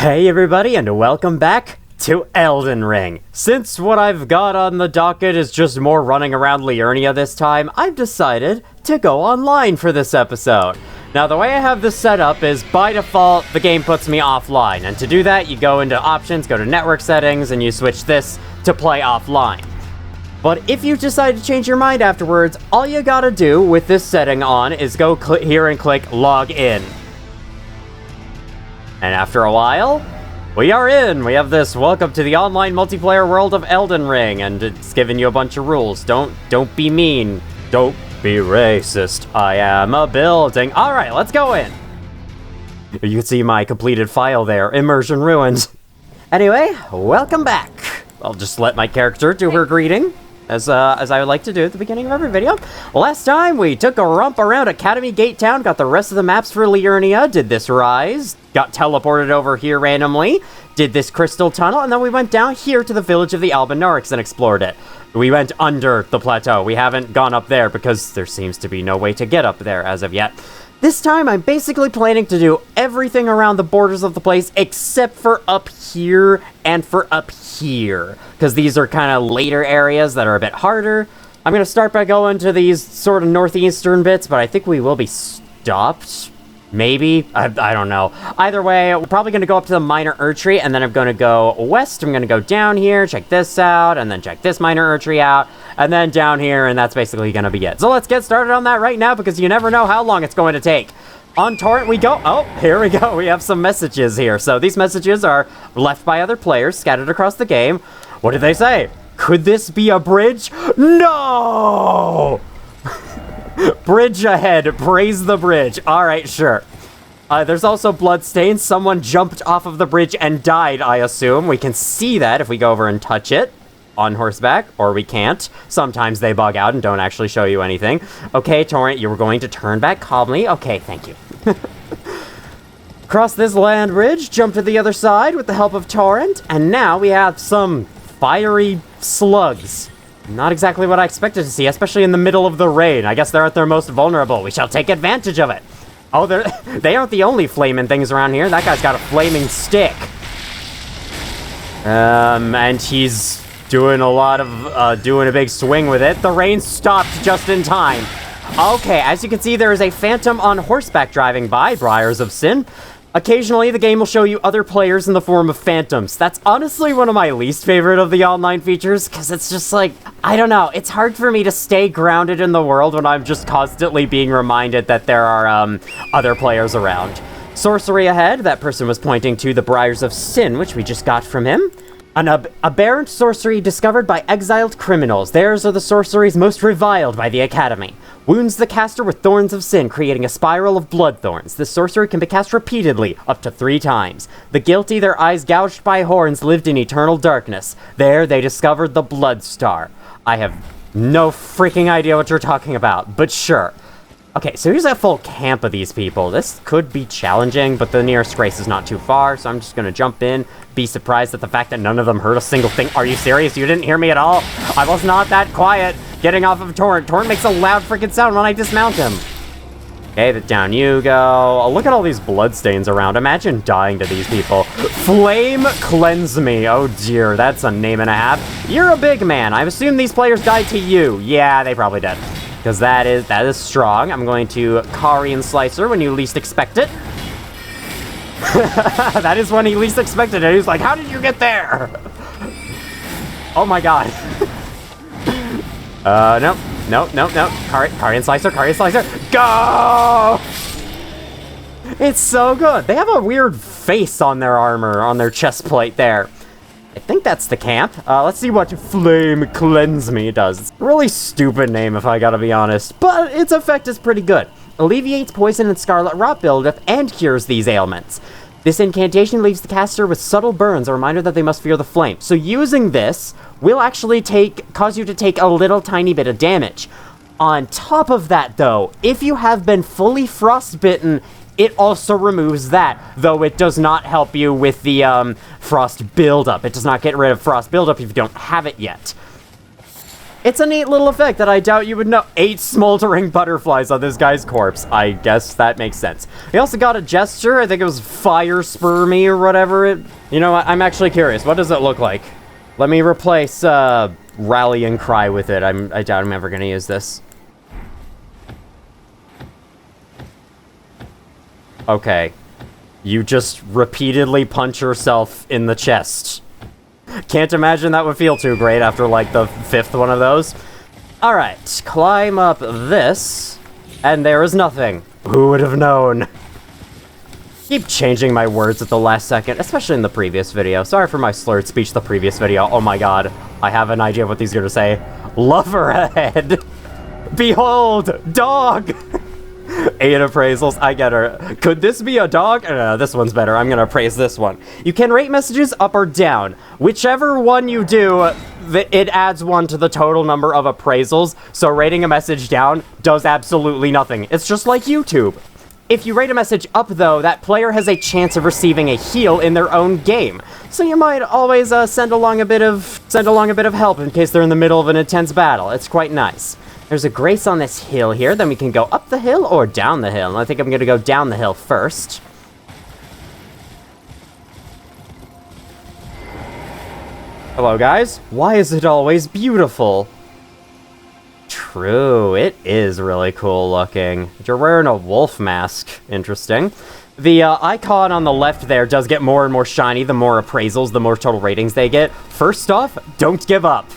Hey everybody, and welcome back to Elden Ring. Since what I've got on the docket is just more running around Liurnia this time, I've decided to go online for this episode. Now, the way I have this set up is, by default, the game puts me offline, and to do that, you go into Options, go to Network Settings, and you switch this to Play Offline. But if you decide to change your mind afterwards, all you gotta do with this setting on is go here and click Log In. And after a while, we are in! We have this welcome to the online multiplayer world of Elden Ring, and it's giving you a bunch of rules. Don't be mean. Don't be racist. I am a building. Alright, let's go in! You can see my completed file there, Immersion Ruins. Anyway, welcome back. I'll just let my character do her greeting, as I would like to do at the beginning of every video. Last time, we took a romp around Academy Gate Town, got the rest of the maps for Liurnia, did this rise, got teleported over here randomly, did this crystal tunnel, and then we went down here to the village of the Albinorics and explored it. We went under the plateau. We haven't gone up there because there seems to be no way to get up there as of yet. This time, I'm basically planning to do everything around the borders of the place except for up here and for up here, because these are kind of later areas that are a bit harder. I'm going to start by going to these sort of northeastern bits, but I think we will be stopped. Maybe? I don't know. Either way, we're probably going to go up to the minor Erdtree, and then I'm going to go west. I'm going to go down here, check this out, and then check this minor Erdtree out, and then down here, and that's basically going to be it. So let's get started on that right now, because you never know how long it's going to take. On Torrent we go. Oh, here we go. We have some messages here. So these messages are left by other players scattered across the game. What did they say? Could this be a bridge? No! Bridge ahead. Praise the bridge. Alright, sure. There's also bloodstains. Someone jumped off of the bridge and died, I assume. We can see that if we go over and touch it on horseback, or we can't. Sometimes they bug out and don't actually show you anything. Okay, Torrent, you were going to turn back calmly. Okay, thank you. Cross this land bridge, jump to the other side with the help of Torrent, and now we have some fiery slugs. Not exactly what I expected to see, especially in the middle of the rain. I guess they're at their most vulnerable. We shall take advantage of it. Oh, they aren't the only flaming things around here. That guy's got a flaming stick. And he's doing a lot of, doing a big swing with it. The rain stopped just in time. Okay, as you can see, there is a phantom on horseback driving by, Briars of Sin. Occasionally, the game will show you other players in the form of phantoms. That's honestly one of my least favorite of the online features, because it's just like, I don't know, it's hard for me to stay grounded in the world when I'm just constantly being reminded that there are, other players around. Sorcery ahead, that person was pointing to the Briars of Sin, which we just got from him. An aberrant sorcery discovered by exiled criminals. Theirs are the sorceries most reviled by the Academy. Wounds the caster with thorns of sin, creating a spiral of blood thorns. This sorcery can be cast repeatedly, up to 3 times. The guilty, their eyes gouged by horns, lived in eternal darkness. There, they discovered the Blood Star. I have no freaking idea what you're talking about, but sure. Okay, so here's a full camp of these people. This could be challenging, but the nearest grace is not too far, so I'm just gonna jump in, be surprised at the fact that none of them heard a single thing. Are you serious? You didn't hear me at all? I was not that quiet. Getting off of Torrent. Torrent makes a loud freaking sound when I dismount him. Okay, down you go. Oh, look at all these bloodstains around. Imagine dying to these people. Flame Cleanse Me. Oh dear, that's a name and a half. You're a big man. I assume these players died to you. Yeah, they probably did. Because that is strong. I'm going to Carian Slicer when you least expect it. That is when he least expected it. He's like, how did you get there? Oh my god. Nope. Carian Slicer, go! It's so good. They have a weird face on their armor, on their chest plate there. I think that's the camp. Let's see what Flame Cleanse Me does. It's a really stupid name, if I gotta be honest, but its effect is pretty good. Alleviates poison and scarlet rot buildup and cures these ailments. This incantation leaves the caster with subtle burns, a reminder that they must fear the flame. So using this will actually cause you to take a little tiny bit of damage. On top of that, though, if you have been fully frostbitten, it also removes that, though it does not help you with the frost buildup. It does not get rid of frost buildup if you don't have it yet. It's a neat little effect that I doubt you would know. 8 smoldering butterflies on this guy's corpse. I guess that makes sense. We also got a gesture. I think it was fire spermy or whatever. You know what? I'm actually curious. What does it look like? Let me replace rally and cry with it. I doubt I'm ever going to use this. Okay. You just repeatedly punch yourself in the chest. Can't imagine that would feel too great after, like, the 5th one of those. Alright, climb up this, and there is nothing. Who would have known? Keep changing my words at the last second, especially in the previous video. Sorry for my slurred speech the previous video. Oh my god, I have an idea what these are gonna say. Lover ahead! Behold, dog! 8 appraisals, I get her. Could this be a dog? No, this one's better. I'm gonna praise this one. You can rate messages up or down. Whichever one you do, it adds 1 to the total number of appraisals, so rating a message down does absolutely nothing. It's just like YouTube. If you rate a message up, though, that player has a chance of receiving a heal in their own game. So you might always send along a bit of help in case they're in the middle of an intense battle. It's quite nice. There's a grace on this hill here, then we can go up the hill or down the hill. And I think I'm gonna go down the hill first. Hello, guys. Why is it always beautiful? True, it is really cool looking. You're wearing a wolf mask. Interesting. The icon on the left there does get more and more shiny the more appraisals, the more total ratings they get. First off, don't give up.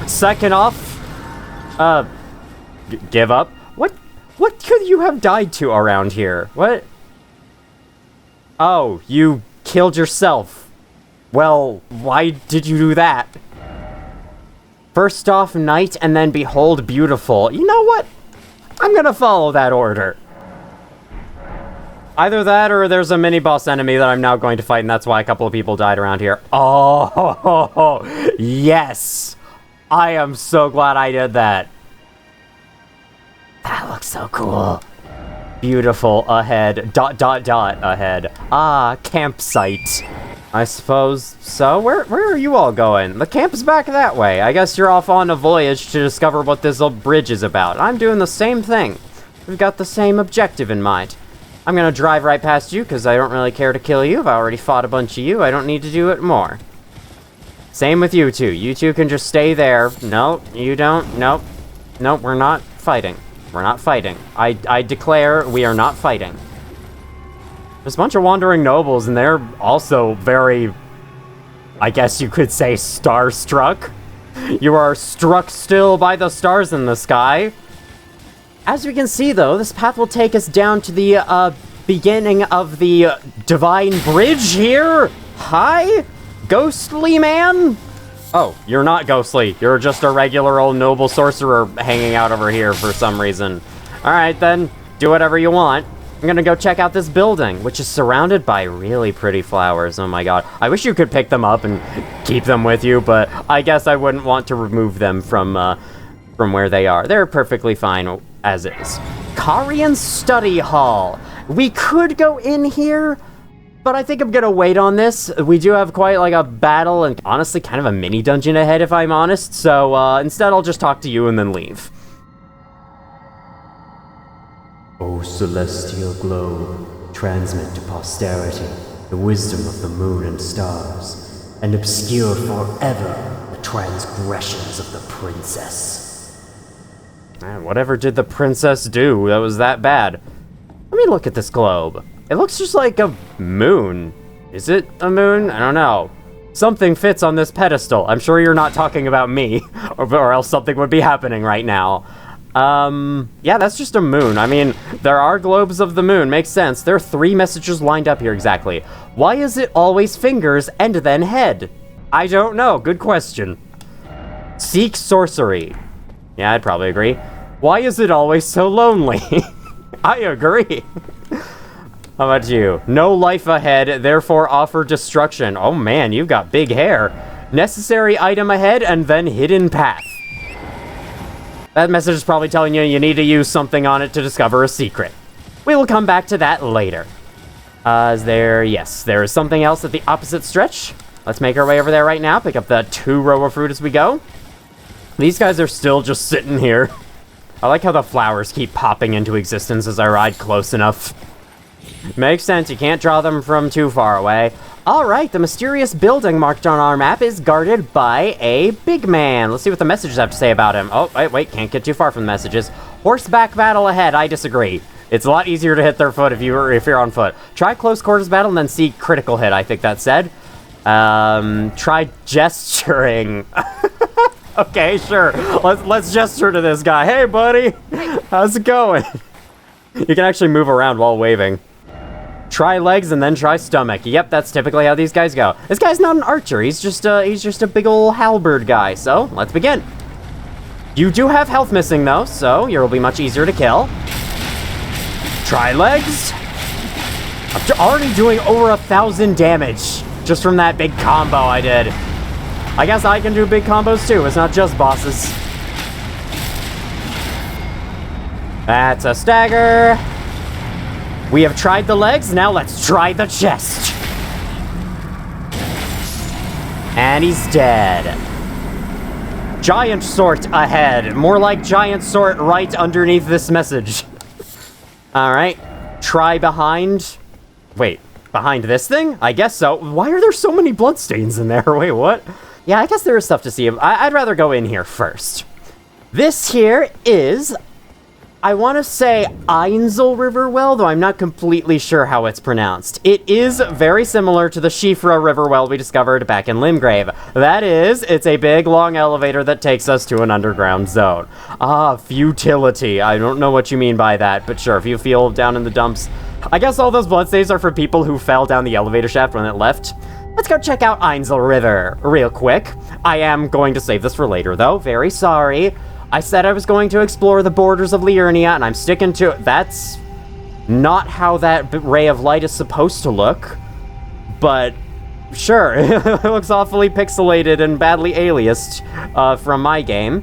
Second off, give up? What could you have died to around here? What? Oh, you killed yourself. Well, why did you do that? First off, night, and then behold, beautiful. You know what? I'm gonna follow that order. Either that, or there's a mini-boss enemy that I'm now going to fight, and that's why a couple of people died around here. Oh, yes! I am so glad I did that. That looks so cool. Beautiful ahead. ... ahead. Ah, campsite. I suppose so. Where are you all going? The camp's back that way. I guess you're off on a voyage to discover what this old bridge is about. I'm doing the same thing. We've got the same objective in mind. I'm gonna drive right past you because I don't really care to kill you. I've already fought a bunch of you. I don't need to do it more. Same with you two. You two can just stay there. No, you don't. Nope. Nope, we're not fighting. We're not fighting. I declare we are not fighting. There's a bunch of wandering nobles, and they're also very, I guess you could say, starstruck. You are struck still by the stars in the sky. As we can see, though, this path will take us down to the beginning of the divine bridge here. Hi, ghostly man? Oh, you're not ghostly. You're just a regular old noble sorcerer hanging out over here for some reason. All right, then. Do whatever you want. I'm gonna go check out this building, which is surrounded by really pretty flowers. Oh my god. I wish you could pick them up and keep them with you, but I guess I wouldn't want to remove them from where they are. They're perfectly fine as is. Karian Study Hall. We could go in here, but I think I'm gonna wait on this. We do have quite like a battle and honestly kind of a mini dungeon ahead if I'm honest. So instead I'll just talk to you and then leave. O celestial globe, transmit to posterity the wisdom of the moon and stars, and obscure forever the transgressions of the princess. Man, whatever did the princess do that was that bad? Let me look at this globe. It looks just like a moon. Is it a moon? I don't know. Something fits on this pedestal. I'm sure you're not talking about me, or else something would be happening right now. Yeah, that's just a moon. I mean, there are globes of the moon. Makes sense. There are 3 messages lined up here exactly. Why is it always fingers and then head? I don't know. Good question. Seek sorcery. Yeah, I'd probably agree. Why is it always so lonely? I agree. How about you? No life ahead, therefore offer destruction. Oh man, you've got big hair. Necessary item ahead and then hidden path. That message is probably telling you you need to use something on it to discover a secret. We will come back to that later. Yes, there is something else at the opposite stretch. Let's make our way over there right now. Pick up the 2 row of fruit as we go. These guys are still just sitting here. I like how the flowers keep popping into existence as I ride close enough. Makes sense, you can't draw them from too far away. Alright, the mysterious building marked on our map is guarded by a big man. Let's see what the messages have to say about him. Oh, wait, can't get too far from the messages. Horseback battle ahead, I disagree. It's a lot easier to hit their foot if you're on foot. Try close quarters battle and then see critical hit, I think that said. Try gesturing. Okay, sure. Let's gesture to this guy. Hey, buddy. How's it going? You can actually move around while waving. Try legs and then try stomach. Yep, that's typically how these guys go. This guy's not an archer. He's just a big ol' halberd guy. So let's begin. You do have health missing though, so you'll be much easier to kill. Try legs. I'm already doing over 1,000 damage just from that big combo I did. I guess I can do big combos too. It's not just bosses. That's a stagger. We have tried the legs, now let's try the chest. And he's dead. Giant sort ahead. More like giant sort right underneath this message. Alright. Try behind. Wait, behind this thing? I guess so. Why are there so many bloodstains in there? Wait, what? Yeah, I guess there is stuff to see. I'd rather go in here first. This here is... I want to say Einzel River Well, though I'm not completely sure how it's pronounced. It is very similar to the Shifra River Well we discovered back in Limgrave. That is, it's a big, long elevator that takes us to an underground zone. Ah, futility. I don't know what you mean by that, but sure, if you feel down in the dumps. I guess all those bloodstains are for people who fell down the elevator shaft when it left. Let's go check out Einzel River real quick. I am going to save this for later, though. Very sorry. I said I was going to explore the borders of Liurnia, and I'm sticking to it. That's not how that ray of light is supposed to look. But, sure, it looks awfully pixelated and badly aliased from my game.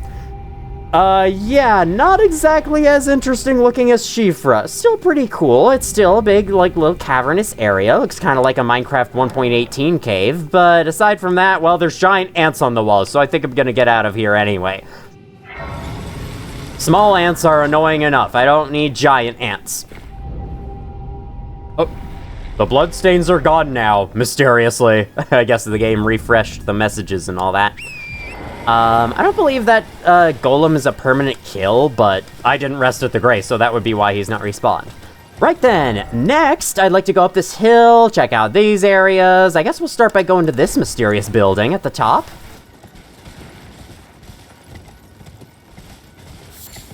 Yeah, not exactly as interesting looking as Shifra. Still pretty cool. It's still a big, like, little cavernous area. Looks kind of like a Minecraft 1.18 cave. But aside from that, well, there's giant ants on the walls, so I think I'm gonna get out of here anyway. Small ants are annoying enough. I don't need giant ants. Oh, the bloodstains are gone now, mysteriously. I guess the game refreshed the messages and all that. I don't believe that Golem is a permanent kill, but I didn't rest at the Grace, so that would be why he's not respawned. Right then, next, I'd like to go up this hill, check out these areas. I guess we'll start by going to this mysterious building at the top.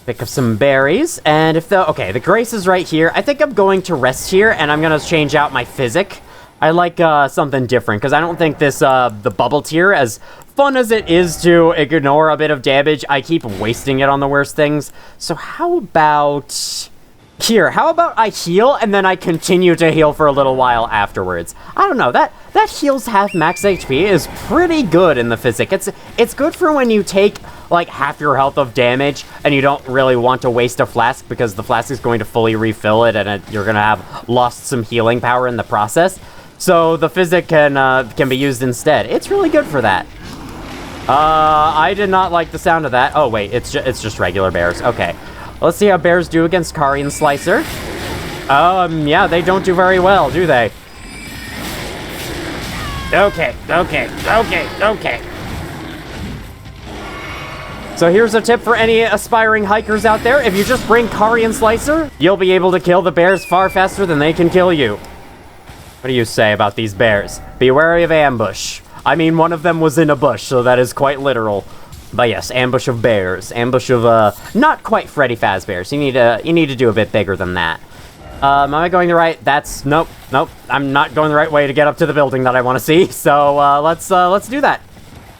Pick up some berries, and if the... Okay, the Grace is right here. I think I'm going to rest here, and I'm gonna change out my physic. I like something different, because I don't think this, the bubble tier, as fun as it is to ignore a bit of damage, I keep wasting it on the worst things. So how about... Here, how about I heal, and then I continue to heal for a little while afterwards? I don't know, that heals half max HP is pretty good in the physic. It's good for when you take, like, half your health of damage, and you don't really want to waste a flask, because the flask is going to fully refill it, and you're gonna have lost some healing power in the process. So the physic can be used instead. It's really good for that. I did not like the sound of that. Oh, wait, it's just regular bears. Okay. Let's see how bears do against Carian Slicer. Yeah, they don't do very well, do they? Okay. So here's a tip for any aspiring hikers out there. If you just bring Carian Slicer, you'll be able to kill the bears far faster than they can kill you. What do you say about these bears? Be wary of ambush. I mean, one of them was in a bush, so that is quite literal. But yes, ambush of bears. Ambush of, not quite Freddy Fazbears. You need to do a bit bigger than that. Am I going the right? Nope. I'm not going the right way to get up to the building that I want to see. So, let's do that.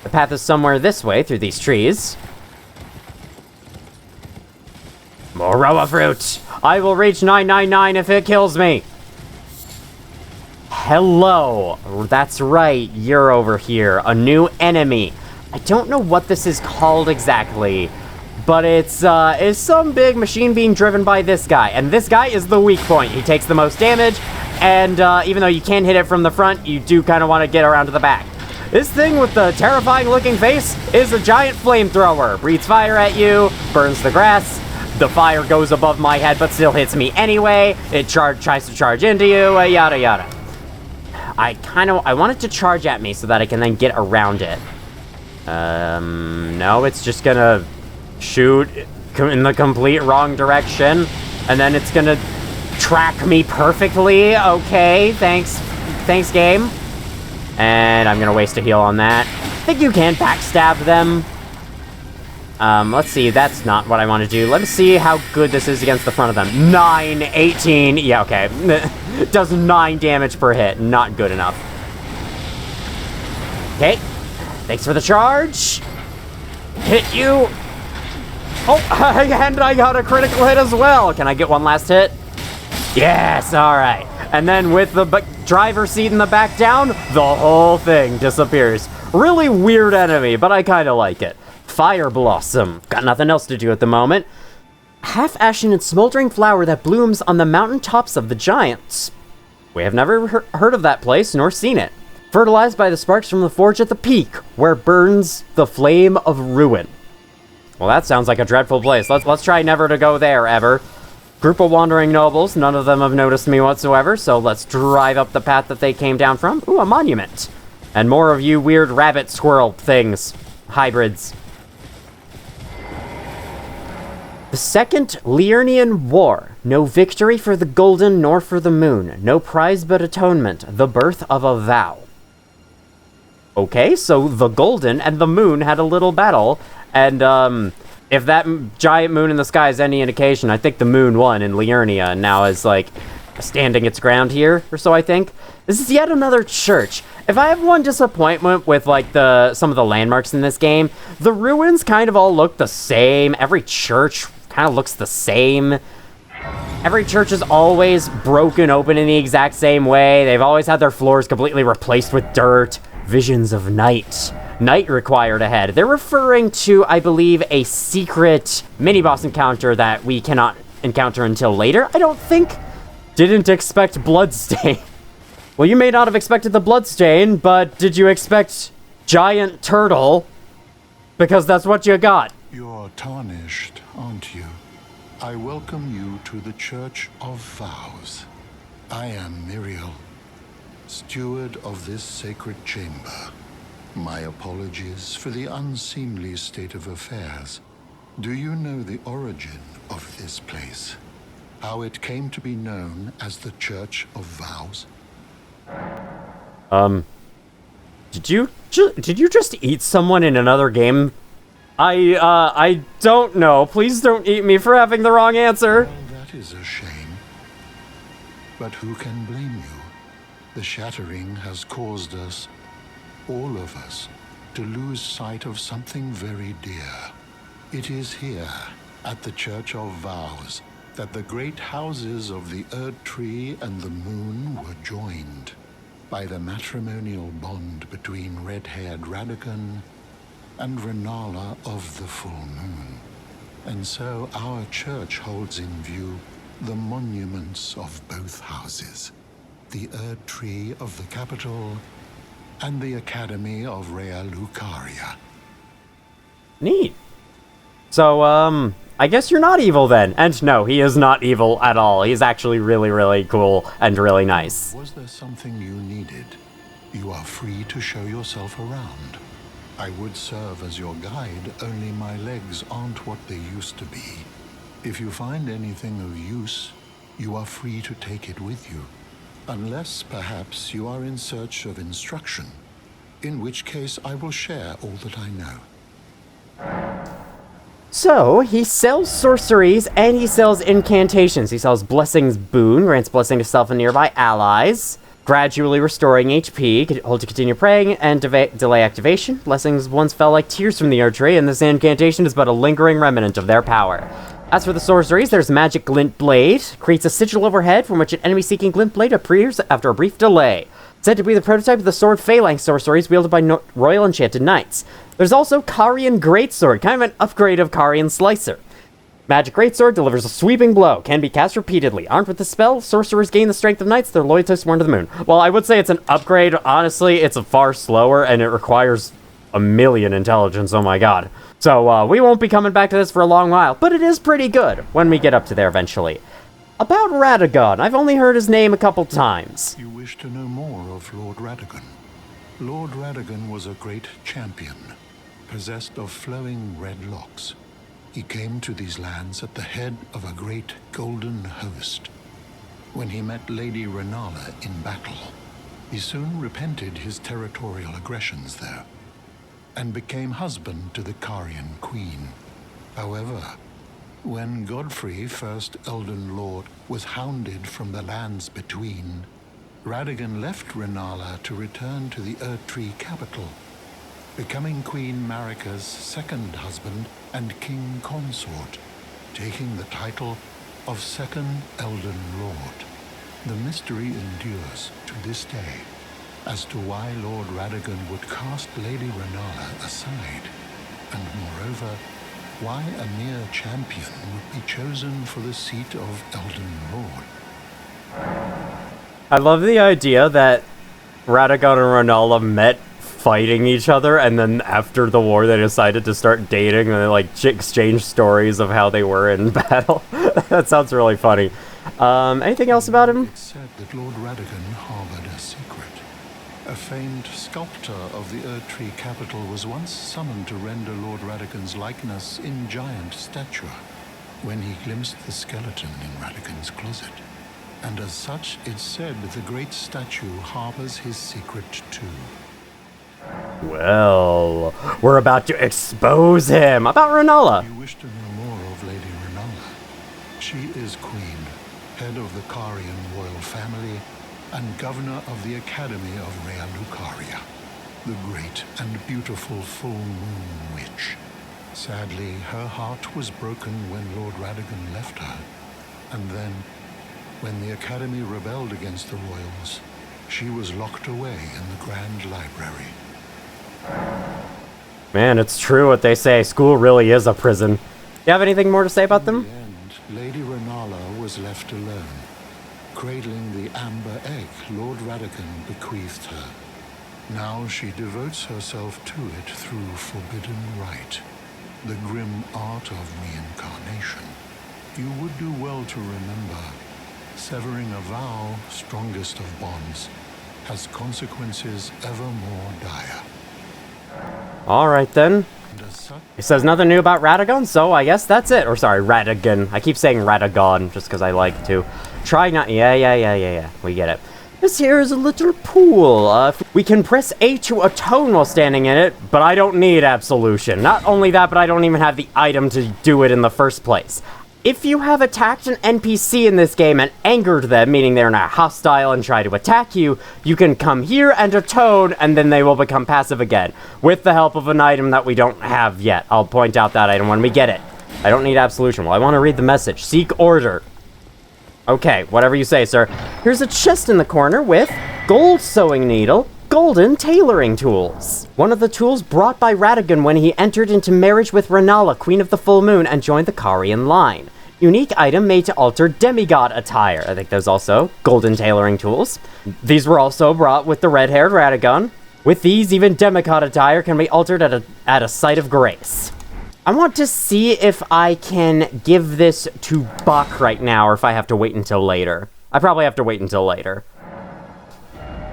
The path is somewhere this way, through these trees. More Roa fruit. I will reach 999 if it kills me. Hello. That's right. You're over here. A new enemy. I don't know what this is called exactly, but it's some big machine being driven by this guy, and this guy is the weak point. He takes the most damage, and even though you can hit it from the front, you do kind of want to get around to the back. This thing with the terrifying looking face is a giant flamethrower. Breathes fire at you, burns the grass. The fire goes above my head but still hits me anyway. It tries to charge into you, yada yada. I want it to charge at me so that I can then get around it. No, it's just gonna shoot in the complete wrong direction, and then it's gonna track me perfectly. Okay, thanks game. And I'm gonna waste a heal on that. I think you can backstab them. Let's see, that's not what I want to do. Let me see how good this is against the front of them. 9, 18, yeah, okay. Does 9 damage per hit, not good enough. Okay, thanks for the charge. Hit you. Oh, and I got a critical hit as well. Can I get one last hit? Yes, all right. And then with the driver's seat in the back down, the whole thing disappears. Really weird enemy, but I kind of like it. Fire Blossom. Got nothing else to do at the moment. Half-ashen and smoldering flower that blooms on the mountain tops of the giants. We have never heard of that place, nor seen it. Fertilized by the sparks from the forge at the peak, where burns the flame of ruin. Well, that sounds like a dreadful place. Let's try never to go there, ever. Group of wandering nobles. None of them have noticed me whatsoever, so let's drive up the path that they came down from. Ooh, a monument. And more of you weird rabbit squirrel things. Hybrids. The Second Liurnian War. No victory for the golden nor for the moon. No prize but atonement. The birth of a vow. Okay, so the golden and the moon had a little battle, and if that giant moon in the sky is any indication, I think the moon won in Liurnia and now is like standing its ground here, or so I think. This is yet another church. If I have one disappointment with like some of the landmarks in this game, the ruins kind of all look the same. Every church kind of looks the same. Every church is always broken open in the exact same way. They've always had their floors completely replaced with dirt. Visions of night. Night required ahead. They're referring to, I believe, a secret mini-boss encounter that we cannot encounter until later, I don't think. Didn't expect Bloodstain. Well, you may not have expected the Bloodstain, but did you expect Giant Turtle? Because that's what you got. You're tarnished, aren't you? I welcome you to the Church of Vows. I am Miriel, steward of this sacred chamber. My apologies for the unseemly state of affairs. Do you know the origin of this place? How it came to be known as the Church of Vows? Did you just eat someone in another game? I don't know. Please don't eat me for having the wrong answer. Well, that is a shame. But who can blame you? The shattering has caused us, all of us, to lose sight of something very dear. It is here, at the Church of Vows, that the great houses of the Uld Tree and the Moon were joined by the matrimonial bond between red-haired Radagon and Renala of the Full Moon. And so our church holds in view the monuments of both houses, the Uld Tree of the capital and the Academy of Rea Lucaria. Neat. So, I guess you're not evil then. And no, he is not evil at all. He's actually really, really cool and really nice. Was there something you needed? You are free to show yourself around. I would serve as your guide, only my legs aren't what they used to be. If you find anything of use, you are free to take it with you. Unless, perhaps, you are in search of instruction, in which case I will share all that I know. So, he sells sorceries and he sells incantations. He sells Blessing's Boon, grants blessing to self and nearby allies, gradually restoring HP, hold to continue praying, and delay activation. Blessings once fell like tears from the Uld Tree, and this incantation is but a lingering remnant of their power. As for the sorceries, there's Magic Glint Blade, creates a sigil overhead from which an enemy seeking Glint Blade appears after a brief delay. Said to be the prototype of the sword Phalanx sorceries wielded by Royal Enchanted Knights. There's also Carian Greatsword, kind of an upgrade of Carian Slicer. Magic Greatsword delivers a sweeping blow, can be cast repeatedly. Armed with the spell, sorcerers gain the strength of knights, their loyalty sworn to the moon. Well, I would say it's an upgrade. Honestly, it's a far slower, and it requires a million intelligence, oh my god. So, we won't be coming back to this for a long while, but it is pretty good when we get up to there eventually. About Radagon, I've only heard his name a couple times. You wish to know more of Lord Radagon? Lord Radagon was a great champion, possessed of flowing red locks. He came to these lands at the head of a great golden host. When he met Lady Renala in battle, he soon repented his territorial aggressions there, and became husband to the Carian queen. However, when Godfrey, first Elden Lord, was hounded from the lands between, Radagon left Renala to return to the Erdtree capital, becoming Queen Marika's second husband and king consort, taking the title of Second Elden Lord. The mystery endures to this day as to why Lord Radagon would cast Lady Renala aside, and moreover, why a mere champion would be chosen for the seat of Elden Lord. I love the idea that Radagon and Renala met fighting each other, and then after the war they decided to start dating, and they like exchange stories of how they were in battle. That sounds really funny. Anything else about him? It's said that Lord Radagon harbored a secret. A famed sculptor of the Erdtree capital was once summoned to render Lord Radagon's likeness in giant stature when he glimpsed the skeleton in Radagon's closet. And as such, it's said the great statue harbors his secret too. Well, we're about to expose him. About Renala. You wish to know more of Lady Renala? She is queen, head of the Carian royal family, and governor of the Academy of Rea Lucaria, the great and beautiful full moon witch. Sadly, her heart was broken when Lord Radagon left her, and then, when the Academy rebelled against the royals, she was locked away in the Grand Library. Man, it's true what they say. School really is a prison. You have anything more to say about them? In the end, Lady Renala was left alone, cradling the amber egg Lord Radagon bequeathed her. Now she devotes herself to it through forbidden rite, the grim art of reincarnation. You would do well to remember, severing a vow, strongest of bonds, has consequences ever more dire. Alright then. And as such, It says nothing new about Radagon, so I guess that's it. Or sorry, Radagon. I keep saying Radagon just because I like to. Try not. Yeah. We get it. This here is a little pool. We can press A to atone while standing in it, but I don't need absolution. Not only that, but I don't even have the item to do it in the first place. If you have attacked an NPC in this game and angered them, meaning they're not hostile and try to attack you, you can come here and atone, and then they will become passive again, with the help of an item that we don't have yet. I'll point out that item when we get it. I don't need absolution. Well, I want to read the message. Seek order. Okay, whatever you say, sir. Here's a chest in the corner with gold sewing needle, golden tailoring tools. One of the tools brought by Radagon when he entered into marriage with Renala, Queen of the Full Moon, and joined the Carian line. Unique item made to alter demigod attire. I think there's also golden tailoring tools. These were also brought with the red-haired Radagon. With these, even demigod attire can be altered at a site of grace. I want to see if I can give this to Buck right now, or if I have to wait until later. I probably have to wait until later.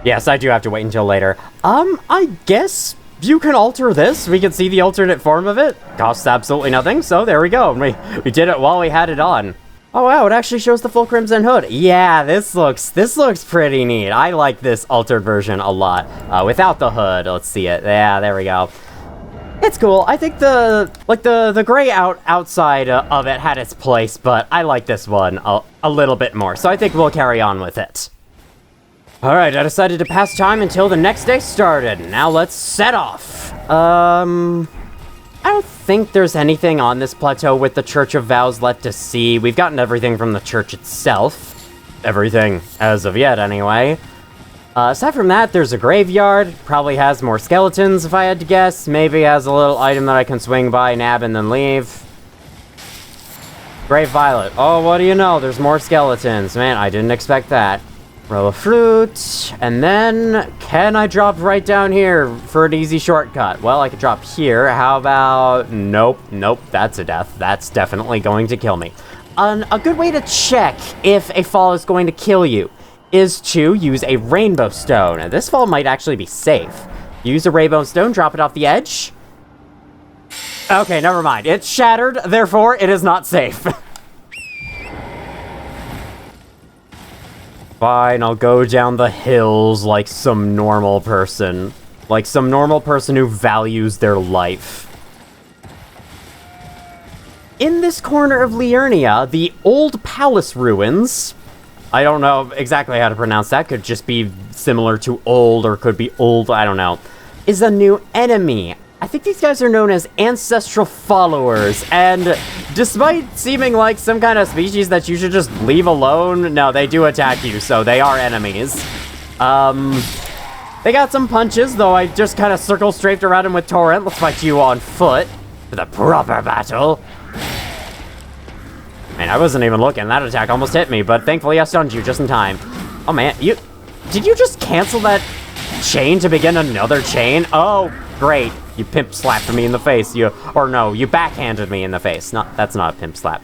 Yes, I do have to wait until later. I guess you can alter this. We can see the alternate form of it. Costs absolutely nothing, so there we go. We did it while we had it on. Oh wow, it actually shows the full Crimson Hood. Yeah, this looks pretty neat. I like this altered version a lot. Without the hood, let's see it. Yeah, there we go. It's cool. I think the gray outside of it had its place, but I like this one a little bit more. So I think we'll carry on with it. All right, I decided to pass time until the next day started. Now let's set off. I don't think there's anything on this plateau with the Church of Vows left to see. We've gotten everything from the church itself. Everything, as of yet, anyway. Aside from that, there's a graveyard. Probably has more skeletons, if I had to guess. Maybe has a little item that I can swing by, nab, and then leave. Great Violet. Oh, what do you know? There's more skeletons. Man, I didn't expect that. Row of fruit. And then, can I drop right down here for an easy shortcut? Well, I could drop here. How about... Nope, that's a death. That's definitely going to kill me. A good way to check if a fall is going to kill you is to use a rainbow stone. And this fall might actually be safe. Use a rainbow stone, drop it off the edge. Okay, never mind. It's shattered, therefore it is not safe. Fine, I'll go down the hills like some normal person. Like some normal person who values their life. In this corner of Liurnia, the Uld Palace Ruins, I don't know exactly how to pronounce that, could just be similar to old or could be old, I don't know, is a new enemy. I think these guys are known as ancestral followers, and despite seeming like some kind of species that you should just leave alone, no, they do attack you, so they are enemies. They got some punches, though I just kind of circle-strafed around him with Torrent. Let's fight you on foot for the proper battle. Man, I wasn't even looking. That attack almost hit me, but thankfully I stunned you just in time. Oh man, did you just cancel that chain to begin another chain? Oh, great. You pimp slapped me in the face. You backhanded me in the face. That's not a pimp slap.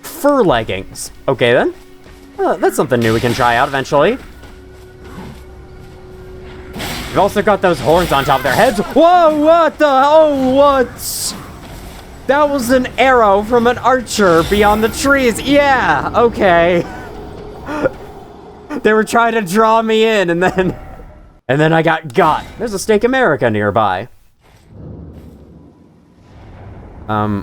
Fur leggings. Okay then. That's something new we can try out eventually. We've also got those horns on top of their heads. Whoa, what the? Oh, what? That was an arrow from an archer beyond the trees. Yeah, okay. They were trying to draw me in, and then I got. There's a Steak America nearby.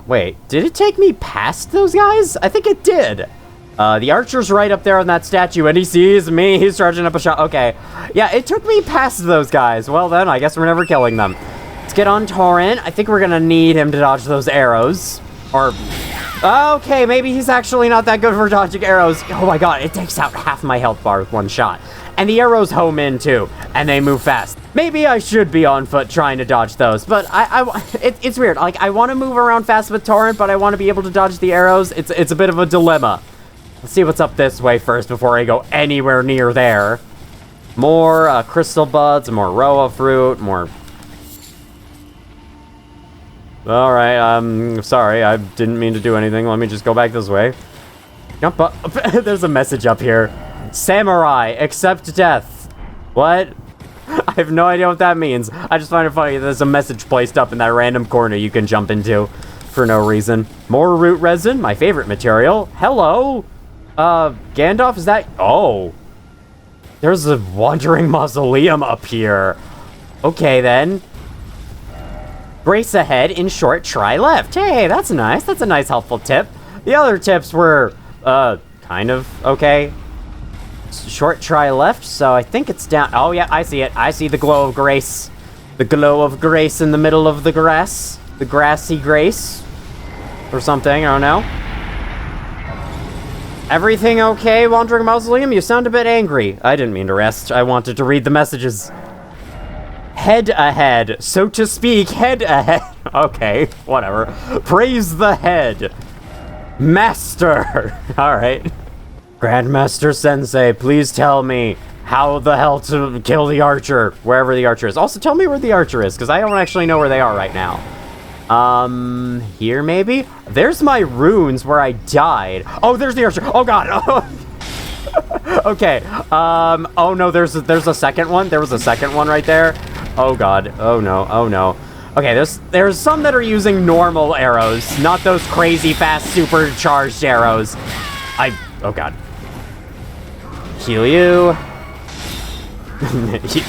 Wait, did it take me past those guys? I think it did. The archer's right up there on that statue, and he sees me. He's charging up a shot. Okay. Yeah, it took me past those guys. Well, then, I guess we're never killing them. Let's get on Torrent. I think we're gonna need him to dodge those arrows. Or... Okay, maybe he's actually not that good for dodging arrows. Oh my god, it takes out half my health bar with one shot. And the arrows home in, too. And they move fast. Maybe I should be on foot trying to dodge those, but it's weird. Like, I want to move around fast with Torrent, but I want to be able to dodge the arrows. It's a bit of a dilemma. Let's see what's up this way first before I go anywhere near there. More crystal buds, more roa fruit, more... Alright, I'm sorry. I didn't mean to do anything. Let me just go back this way. Jump up. There's a message up here. Samurai, accept death. What? I have no idea what that means. I just find it funny that there's a message placed up in that random corner you can jump into for no reason. More root resin, my favorite material. Hello? Gandalf, is that... Oh. There's a wandering mausoleum up here. Okay, then. Brace ahead, in short, try left. Hey, that's nice. That's a nice, helpful tip. The other tips were, kind of okay. Short try left, so I think it's down. Oh, yeah, I see it. I see the glow of grace. The glow of grace in the middle of the grass. The grassy grace. Or something, I don't know. Everything okay, Wandering Mausoleum? You sound a bit angry. I didn't mean to rest. I wanted to read the messages. Head ahead. So to speak, head ahead. Okay, whatever. Praise the head. Master. Alright. Grandmaster Sensei, please tell me how the hell to kill the archer, wherever the archer is. Also, tell me where the archer is, because I don't actually know where they are right now. Here maybe? There's my runes where I died. Oh, there's the archer. Oh, God. Okay. Oh, no, there's a second one. There was a second one right there. Oh, God. Oh, no. Oh, no. Okay, there's some that are using normal arrows, not those crazy fast supercharged arrows. Oh, God. Heal you.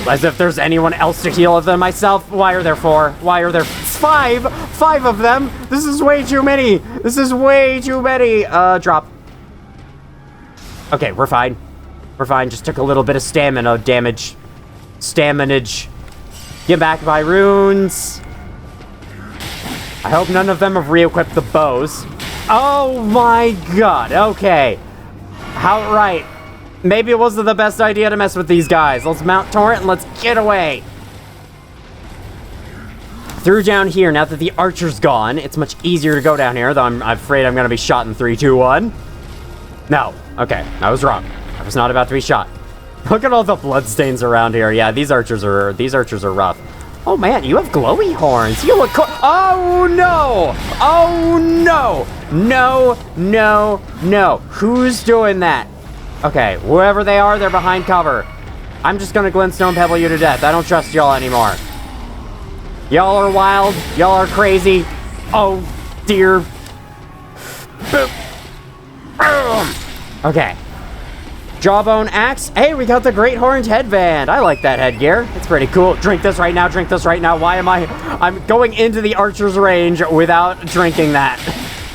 As if there's anyone else to heal other than myself. Why are there four? Why are there five? Five of them? This is way too many. This is way too many. Drop. Okay, we're fine. We're fine. Just took a little bit of stamina damage. Staminage. Get back my runes. I hope none of them have re-equipped the bows. Oh my god. Okay. How right. Maybe it wasn't the best idea to mess with these guys. Let's mount Torrent and let's get away. through down here. Now that the archer's gone, it's much easier to go down here, though I'm afraid I'm gonna be shot in 3, 2, 1. No. Okay, I was wrong. I was not about to be shot. Look at all the bloodstains around here. Yeah, these archers are rough. Oh man, you have glowy horns. You look cool. Oh no! Oh no! No, no, no. Who's doing that? Okay, whoever they are, they're behind cover. I'm just gonna glintstone pebble you to death. I don't trust y'all anymore. Y'all are wild. Y'all are crazy. Oh dear. Okay. Jawbone axe. Hey, we got the great horned headband. I like that headgear. It's pretty cool. Drink this right now. Drink this right now. Why am I'm going into the archer's range without drinking that.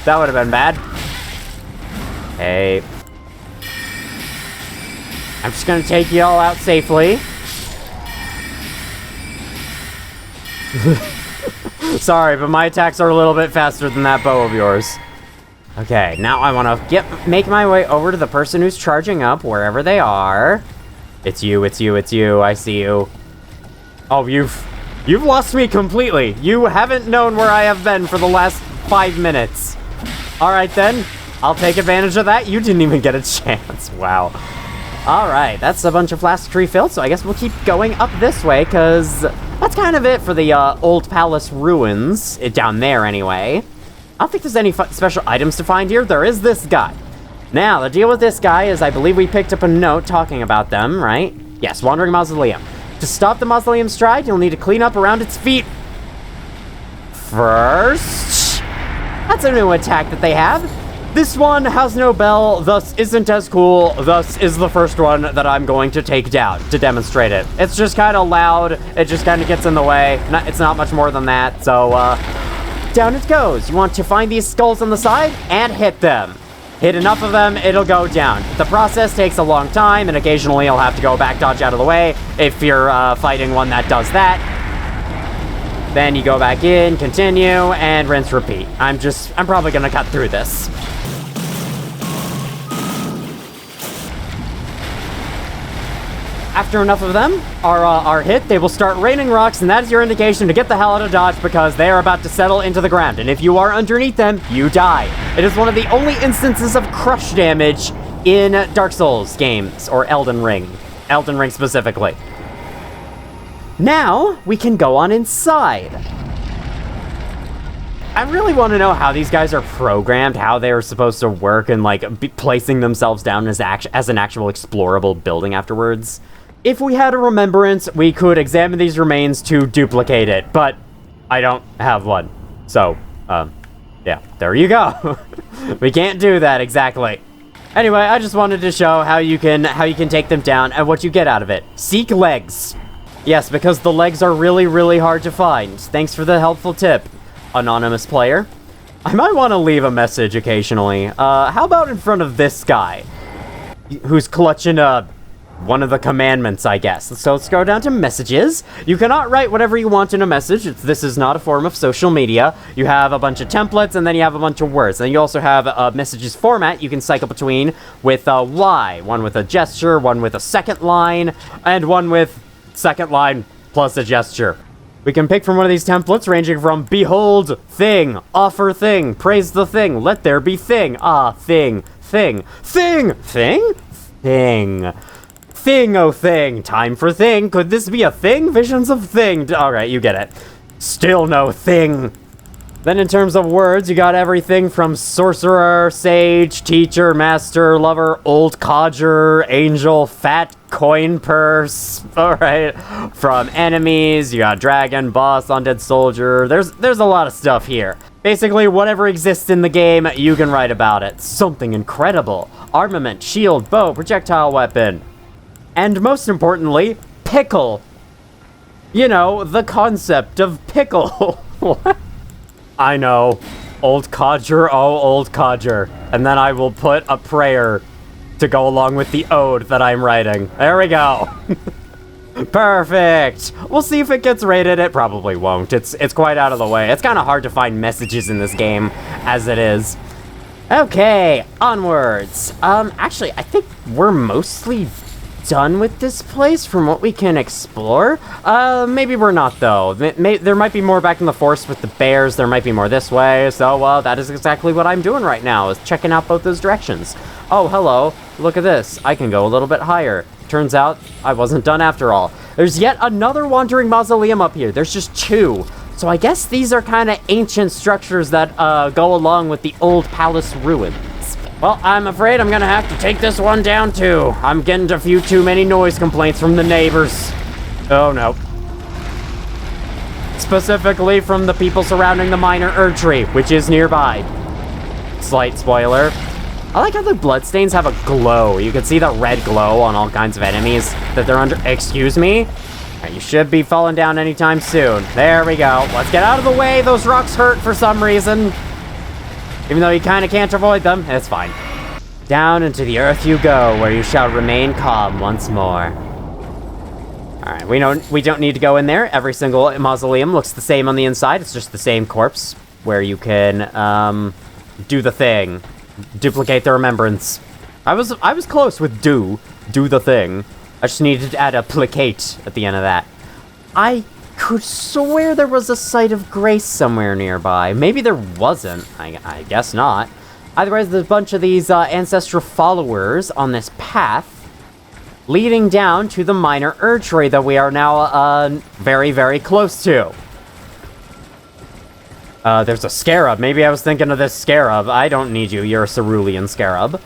That would have been bad. Hey. I'm just gonna take y'all out safely. Sorry, but my attacks are a little bit faster than that bow of yours. Okay, now I want to make my way over to the person who's charging up, wherever they are. It's you, it's you, it's you. I see you. Oh, you've lost me completely. You haven't known where I have been for the last 5 minutes. All right, then. I'll take advantage of that. You didn't even get a chance. Wow. All right, that's a bunch of flasks refilled, so I guess we'll keep going up this way, because that's kind of it for the Uld Palace Ruins. Down there, anyway. I don't think there's any special items to find here. There is this guy. Now, the deal with this guy is I believe we picked up a note talking about them, right? Yes, Wandering Mausoleum. To stop the Mausoleum stride, you'll need to clean up around its feet. First, that's a new attack that they have. This one has no bell, thus isn't as cool, thus is the first one that I'm going to take down to demonstrate it. It's just kind of loud. It just kind of gets in the way. It's not much more than that, so, down it goes. You want to find these skulls on the side and hit them. Hit enough of them, it'll go down. The process takes a long time, and occasionally you'll have to go back, dodge out of the way if you're fighting one that does that. Then you go back in, continue, and rinse, repeat. I'm probably gonna cut through this. After enough of them are hit, they will start raining rocks, and that is your indication to get the hell out of dodge because they are about to settle into the ground. And if you are underneath them, you die. It is one of the only instances of crush damage in Dark Souls games, or Elden Ring. Elden Ring specifically. Now, we can go on inside. I really want to know how these guys are programmed, how they are supposed to work, and placing themselves down as an actual explorable building afterwards. If we had a remembrance, we could examine these remains to duplicate it, but I don't have one. So, yeah, there you go. We can't do that exactly. Anyway, I just wanted to show how you can take them down and what you get out of it. Seek legs. Yes, because the legs are really, really hard to find. Thanks for the helpful tip, anonymous player. I might want to leave a message occasionally. How about in front of this guy, who's clutching one of the commandments, I guess. So let's go down to messages. You cannot write whatever you want in a message. This is not a form of social media. You have a bunch of templates, and then you have a bunch of words. And you also have a messages format you can cycle between with a Y. One with a gesture, one with a second line, and one with second line plus a gesture. We can pick from one of these templates ranging from behold, thing, offer thing, praise the thing, let there be thing, thing, thing, thing, thing, thing. Thing, oh thing, time for thing. Could this be a thing? Visions of thing. Alright, you get it. Still no thing. Then in terms of words, you got everything from sorcerer, sage, teacher, master, lover, old codger, angel, fat coin purse. Alright. From enemies, you got dragon, boss, undead soldier. There's a lot of stuff here. Basically, whatever exists in the game, you can write about it. Something incredible. Armament, shield, bow, projectile weapon. And most importantly, pickle. You know, the concept of pickle. What? I know. Old codger, oh, old codger. And then I will put a prayer to go along with the ode that I'm writing. There we go. Perfect. We'll see if it gets rated. It probably won't. It's quite out of the way. It's kind of hard to find messages in this game as it is. Okay, onwards. Actually, I think we're mostly done with this place from what we can explore. Maybe we're not, though. There might be more back in the forest with the bears. There might be more this way. So, that is exactly what I'm doing right now, is checking out both those directions. Oh, hello. Look at this. I can go a little bit higher. Turns out I wasn't done after all. There's yet another wandering mausoleum up here. There's just 2. So I guess these are kind of ancient structures that go along with the Uld Palace Ruins. Well, I'm afraid I'm gonna have to take this one down too. I'm getting a few too many noise complaints from the neighbors. Oh no. Specifically from the people surrounding the minor Erd tree, which is nearby. Slight spoiler. I like how the bloodstains have a glow. You can see the red glow on all kinds of enemies that they're under. Excuse me? You should be falling down anytime soon. There we go. Let's get out of the way. Those rocks hurt for some reason. Even though you kind of can't avoid them, it's fine. Down into the earth you go, where you shall remain calm once more. Alright, we don't need to go in there. Every single mausoleum looks the same on the inside. It's just the same corpse, where you can, do the thing. Duplicate the remembrance. I was close with do the thing. I just needed to add a placate at the end of that. I could swear there was a site of grace somewhere nearby. Maybe there wasn't. I guess not. Either way, there's a bunch of these ancestral followers on this path leading down to the minor Erd tree that we are now very, very close to. There's a scarab. Maybe I was thinking of this scarab. I don't need you. You're a cerulean scarab.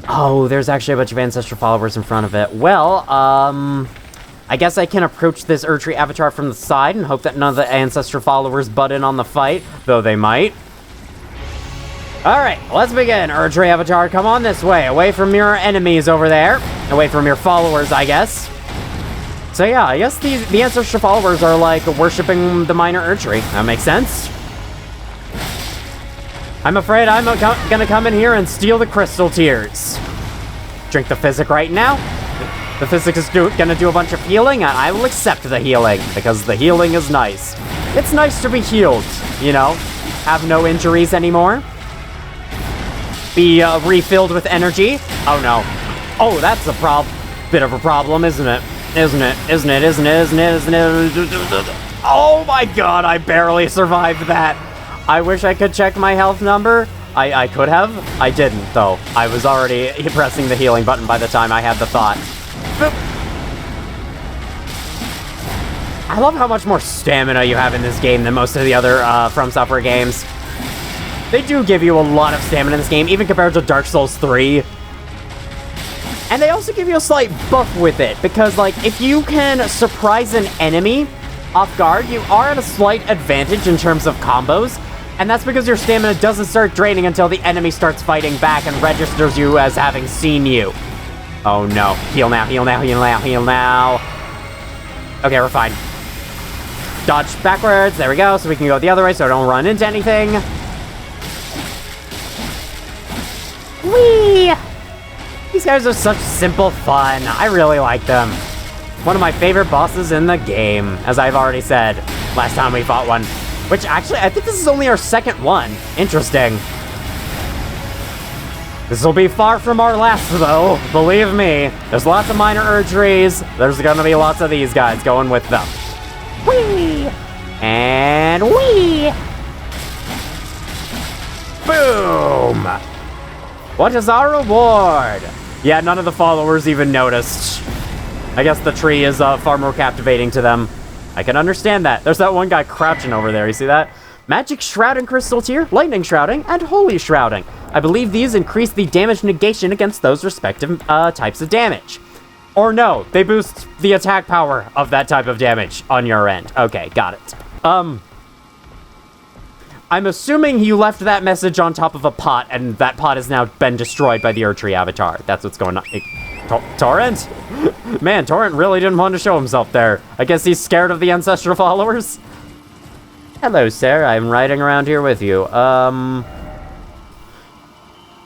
Oh, there's actually a bunch of ancestral followers in front of it. Well, I guess I can approach this Erd tree avatar from the side and hope that none of the ancestral followers butt in on the fight, though they might. Alright, let's begin. Erd tree avatar, come on this way, away from your enemies over there. Away from your followers, I guess. So yeah, I guess the ancestral followers are like worshipping the minor Erd tree. That makes sense. I'm afraid I'm gonna come in here and steal the crystal tears. Drink the physic right now. The physic is gonna do a bunch of healing, and I will accept the healing, because the healing is nice. It's nice to be healed, you know? Have no injuries anymore. Be refilled with energy. Oh no. Oh, that's a bit of a problem, isn't it? Isn't it? Oh my god, I barely survived that. I wish I could check my health number. I could have. I didn't, though. I was already pressing the healing button by the time I had the thought. Boop. I love how much more stamina you have in this game than most of the other From Software games. They do give you a lot of stamina in this game, even compared to Dark Souls 3. And they also give you a slight buff with it, because, like, if you can surprise an enemy off guard, you are at a slight advantage in terms of combos. And that's because your stamina doesn't start draining until the enemy starts fighting back and registers you as having seen you. Oh no. Heal now, heal now, heal now, heal now. Okay, we're fine. Dodge backwards. There we go. So we can go the other way so I don't run into anything. Whee! These guys are such simple fun. I really like them. One of my favorite bosses in the game, as I've already said last time we fought one. Which, actually, I think this is only our second one. Interesting. This will be far from our last, though. Believe me. There's lots of minor Erd trees. There's gonna be lots of these guys going with them. Whee! And whee! Boom! What is our reward? Yeah, none of the followers even noticed. I guess the tree is far more captivating to them. I can understand that. There's that one guy crouching over there. You see that? Magic Shrouding Crystal Tier, Lightning Shrouding, and Holy Shrouding. I believe these increase the damage negation against those respective types of damage. Or no, they boost the attack power of that type of damage on your end. Okay, got it. I'm assuming you left that message on top of a pot, and that pot has now been destroyed by the Erd tree avatar. That's what's going on. Torrent? Man, Torrent really didn't want to show himself there. I guess he's scared of the ancestral followers? Hello, sir. I'm riding around here with you.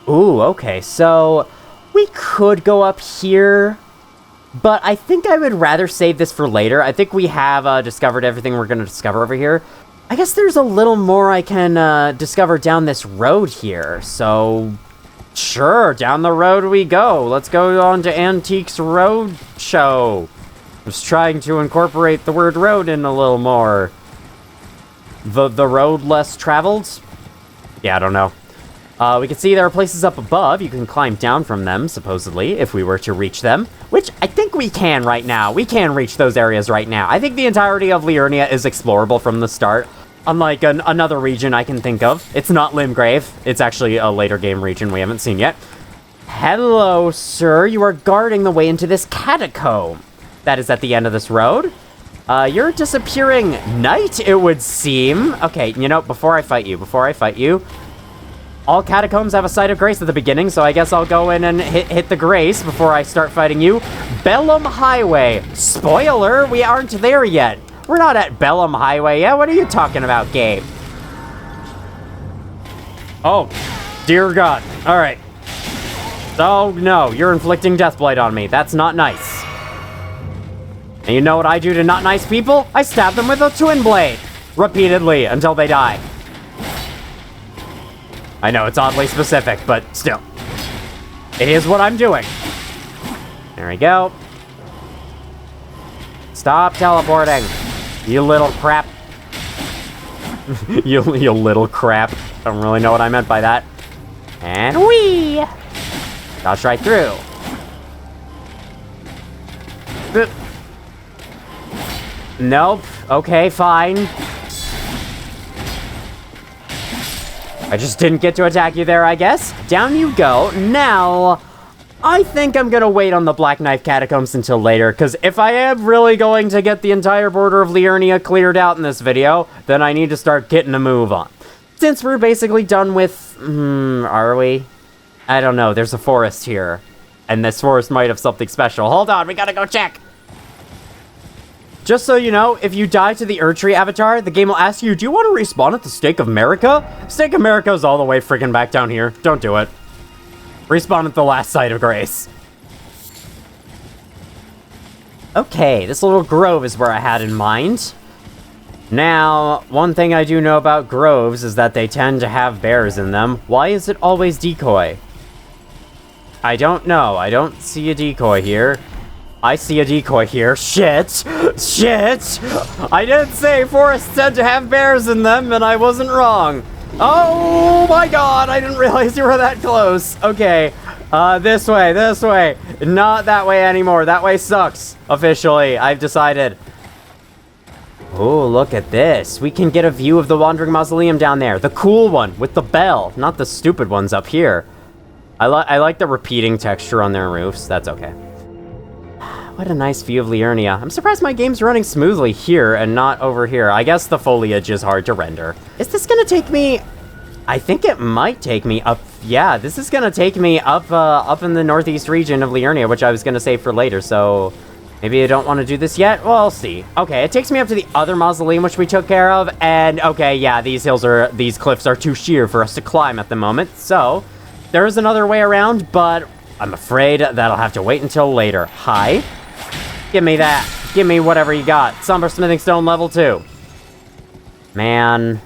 Ooh, okay. So, we could go up here, but I think I would rather save this for later. I think we have discovered everything we're going to discover over here. I guess there's a little more I can discover down this road here, so Sure, down the road we go. Let's go on to Antiques Road Show. I was trying to incorporate the word road in a little more. The road less traveled? Yeah, I don't know. We can see there are places up above. You can climb down from them, supposedly, if we were to reach them. Which I think we can right now. We can reach those areas right now. I think the entirety of Liurnia is explorable from the start. Unlike another region I can think of. It's not Limgrave. It's actually a later game region we haven't seen yet. Hello, sir. You are guarding the way into this catacomb. That is at the end of this road. You're a disappearing knight, it would seem. Okay, you know, before I fight you, all catacombs have a site of grace at the beginning, so I guess I'll go in and hit the grace before I start fighting you. Bellum Highway. Spoiler, we aren't there yet. We're not at Bellum Highway yet. What are you talking about, game? Oh, dear God. All right. Oh, no. You're inflicting Deathblight on me. That's not nice. And you know what I do to not nice people? I stab them with a twin blade. Repeatedly until they die. I know, it's oddly specific, but still. It is what I'm doing. There we go. Stop teleporting. You little crap. you little crap. Don't really know what I meant by that. And whee! Dodge right through. Nope. Okay, fine. I just didn't get to attack you there, I guess. Down you go. Now, I think I'm gonna wait on the Black Knife Catacombs until later, because if I am really going to get the entire border of Liurnia cleared out in this video, then I need to start getting a move on. Since we're basically done with... are we? I don't know. There's a forest here. And this forest might have something special. Hold on, we gotta go check! Just so you know, if you die to the Erdtree avatar, the game will ask you, do you want to respawn at the Stake of America? Stake of America is all the way freaking back down here. Don't do it. Respawn at the last site of grace. Okay, this little grove is where I had in mind. Now, one thing I do know about groves is that they tend to have bears in them. Why is it always decoy? I don't know. I don't see a decoy here. I see a decoy here. Shit! Shit! I did say forests tend to have bears in them, and I wasn't wrong. Oh my God, I didn't realize you were that close. Okay, this way. Not that way anymore. That way sucks. Officially, I've decided. Oh, look at this. We can get a view of the Wandering Mausoleum down there. The cool one with the bell, not the stupid ones up here. I like the repeating texture on their roofs. That's okay. What a nice view of Liurnia. I'm surprised my game's running smoothly here and not over here. I guess the foliage is hard to render. Is this gonna take me... I think it might take me up... Yeah, this is gonna take me up in the northeast region of Liurnia, which I was gonna save for later, so... Maybe I don't want to do this yet? Well, I'll see. Okay, it takes me up to the other mausoleum, which we took care of, and okay, yeah, these cliffs are too sheer for us to climb at the moment, so... There is another way around, but I'm afraid that'll have to wait until later. Hi? Give me that. Give me whatever you got. Somber Smithing Stone level 2. Man,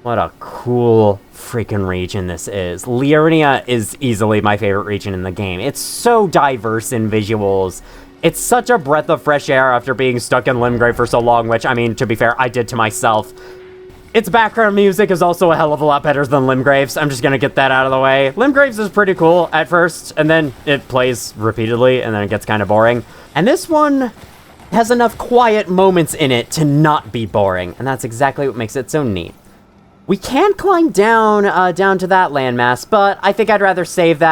what a cool freaking region this is. Liurnia is easily my favorite region in the game. It's so diverse in visuals. It's such a breath of fresh air after being stuck in Limgrave for so long, which, I mean, to be fair, I did to myself. Its background music is also a hell of a lot better than Limgrave's. I'm just gonna get that out of the way. Limgrave's is pretty cool at first, and then it plays repeatedly, and then it gets kind of boring. And this one has enough quiet moments in it to not be boring, and that's exactly what makes it so neat. We can climb down to that landmass, but I think I'd rather save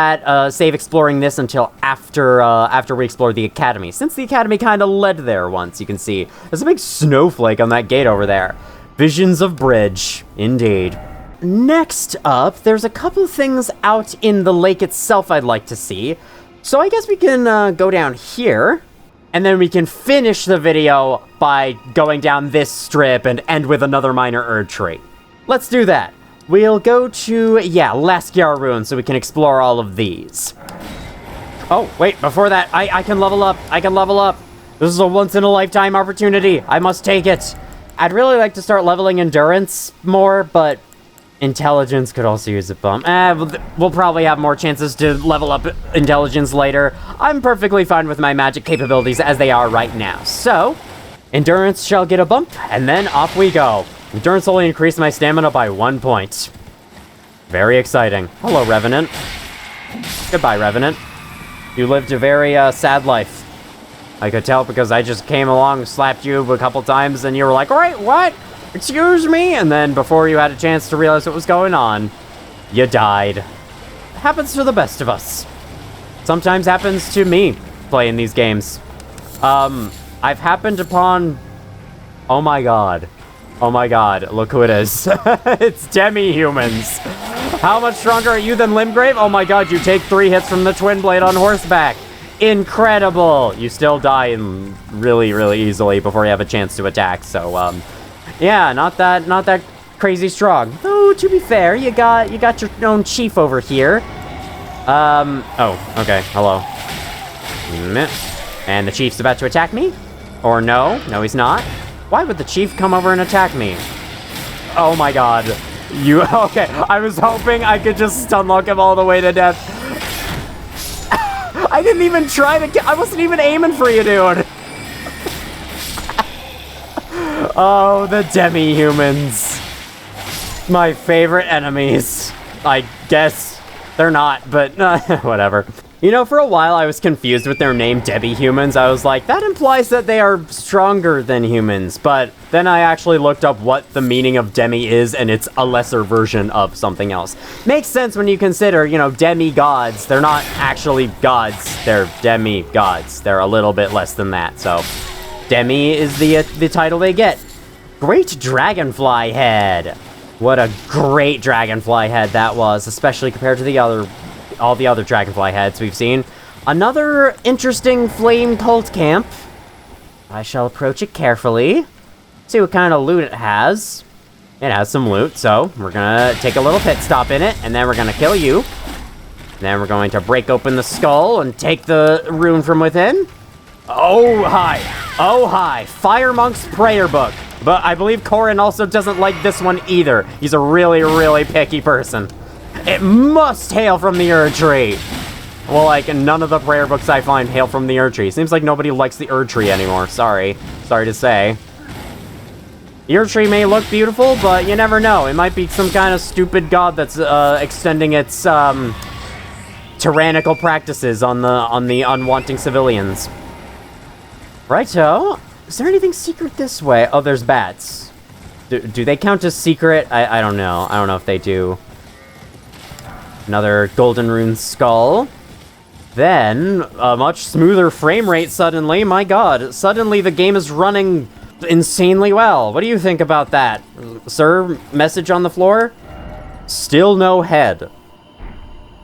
exploring this until after we explore the Academy, since the Academy kind of led there once, you can see. There's a big snowflake on that gate over there. Visions of Bridge, indeed. Next up, there's a couple of things out in the lake itself I'd like to see. So I guess we can go down here, and then we can finish the video by going down this strip and end with another minor Erdtree. Let's do that. We'll go to, yeah, Laskiar Ruins so we can explore all of these. Oh, wait, before that, I can level up. I can level up. This is a once-in-a-lifetime opportunity. I must take it. I'd really like to start leveling endurance more, but Intelligence could also use a bump. We'll probably have more chances to level up intelligence later. I'm perfectly fine with my magic capabilities as they are right now. So, endurance shall get a bump, and then off we go. Endurance only increased my stamina by 1 point. Very exciting. Hello, Revenant. Goodbye, Revenant. You lived a very sad life. I could tell because I just came along, slapped you a couple times, and you were like, "Wait, what? Excuse me?" And then before you had a chance to realize what was going on, you died. It happens to the best of us. Sometimes happens to me playing these games. I've happened upon... Oh my god. Oh my god, look who it is. It's demi-humans. How much stronger are you than Limgrave? Oh my god, you take 3 hits from the Twin Blade on horseback. Incredible! You still die really, really easily before you have a chance to attack, so, yeah, not that crazy strong. Though, to be fair, you got your own chief over here. Oh, okay, hello. And the chief's about to attack me? Or no? No, he's not. Why would the chief come over and attack me? Oh my god. Okay, I was hoping I could just stunlock him all the way to death. I didn't even try to I wasn't even aiming for you, dude. Oh, the demi-humans. My favorite enemies. I guess they're not, but whatever. You know, for a while I was confused with their name, demi-humans. I was like, that implies that they are stronger than humans. But then I actually looked up what the meaning of demi is, and it's a lesser version of something else. Makes sense when you consider, you know, demi-gods. They're not actually gods. They're demi-gods. They're a little bit less than that, so... Demi is the title they get. Great dragonfly head. What a great dragonfly head that was, especially compared to all the other dragonfly heads we've seen. Another interesting flame cult camp. I shall approach it carefully. See what kind of loot it has. It has some loot, so we're gonna take a little pit stop in it, and then we're gonna kill you. Then we're going to break open the skull and take the rune from within. Oh, hi. Oh, hi. Fire Monk's Prayer Book. But I believe Corin also doesn't like this one either. He's a really, really picky person. It must hail from the Erd Tree. Well, like, none of the prayer books I find hail from the Erd Tree. Seems like nobody likes the Erd Tree anymore. Sorry to say. The Erd Tree may look beautiful, but you never know. It might be some kind of stupid god that's extending its tyrannical practices on the unwanting civilians. Righto. Is there anything secret this way? Oh, there's bats. Do they count as secret? I don't know. I don't know if they do. Another golden rune skull. Then, a much smoother frame rate suddenly. My god, suddenly the game is running insanely well. What do you think about that? Sir, message on the floor? Still no head.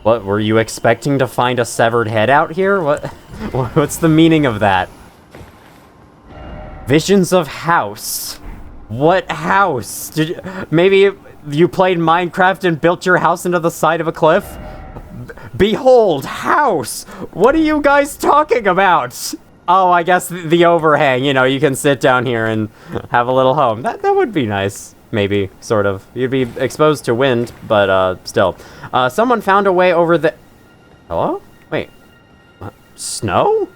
What, were you expecting to find a severed head out here? What's the meaning of that? Visions of house. What house? Maybe you played Minecraft and built your house into the side of a cliff? Behold, house! What are you guys talking about? Oh, I guess the overhang, you know, you can sit down here and have a little home. That would be nice. Maybe, sort of. You'd be exposed to wind, but still. Someone found a way over the... Hello? Wait. What? Snow?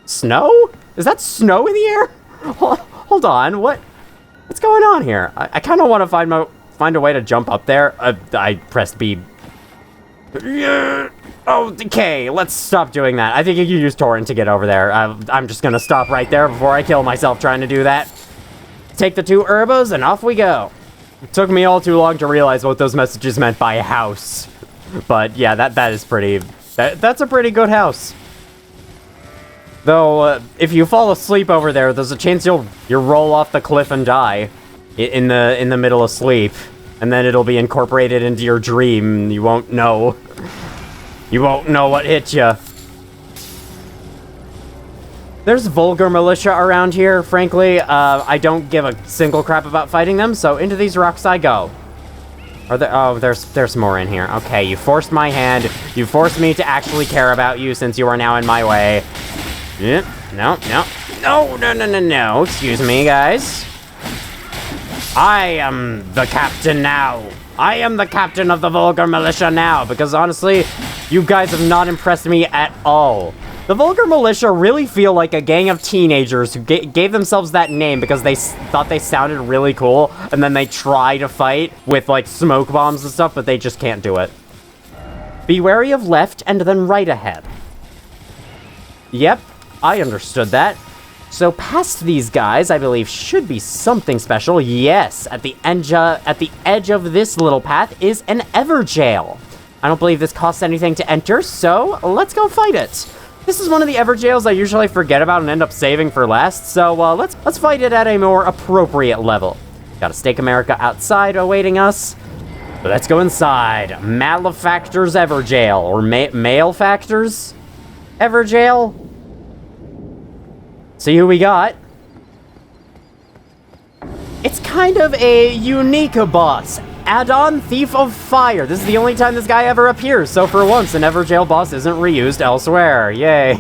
Snow? Is that snow in the air? Hold on, what's going on here? I kind of want to find a way to jump up there. I pressed B. Oh, okay, let's stop doing that. I think you can use Torrent to get over there. I'm just gonna stop right there before I kill myself trying to do that. Take the 2 herbos and off we go. It took me all too long to realize what those messages meant by house. But yeah, that is pretty... That's a pretty good house. Though, if you fall asleep over there, there's a chance you'll roll off the cliff and die in the middle of sleep, and then it'll be incorporated into your dream. And you won't know. You won't know what hit you. There's vulgar militia around here. Frankly, I don't give a single crap about fighting them. So into these rocks I go. Oh, there's more in here. Okay, you forced my hand. You forced me to actually care about you since you are now in my way. No. Excuse me, guys. I am the captain now. I am the captain of the Vulgar Militia now, because honestly, you guys have not impressed me at all. The Vulgar Militia really feel like a gang of teenagers who gave themselves that name because they thought they sounded really cool, and then they try to fight with, like, smoke bombs and stuff, but they just can't do it. Be wary of left and then right ahead. Yep, I understood that. So past these guys, I believe, should be something special. Yes, at the edge of this little path is an Everjail. I don't believe this costs anything to enter, so let's go fight it. This is one of the Everjails I usually forget about and end up saving for last, so let's fight it at a more appropriate level. Got a Stake America outside awaiting us. But let's go inside. Malefactor's Everjail, or Malefactor's Everjail. See who we got. It's kind of a unique boss. Add-on Thief of Fire. This is the only time this guy ever appears, so for once, an Everjail boss isn't reused elsewhere. Yay.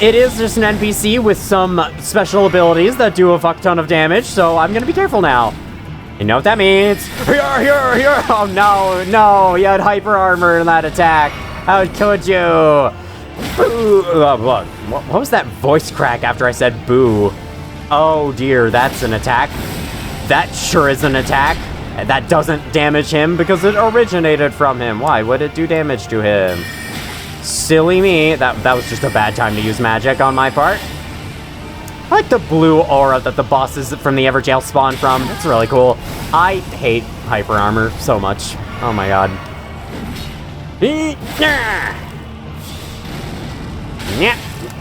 It is just an NPC with some special abilities that do a fuck ton of damage, so I'm gonna be careful now. You know what that means? Here! Oh no, you had hyper armor in that attack. How could you? Boo! What was that voice crack after I said boo? Oh dear, that's an attack. That sure is an attack. That doesn't damage him because it originated from him. Why would it do damage to him? Silly me. That was just a bad time to use magic on my part. I like the blue aura that the bosses from the Everjail spawn from. It's really cool. I hate hyper armor so much. Oh my god.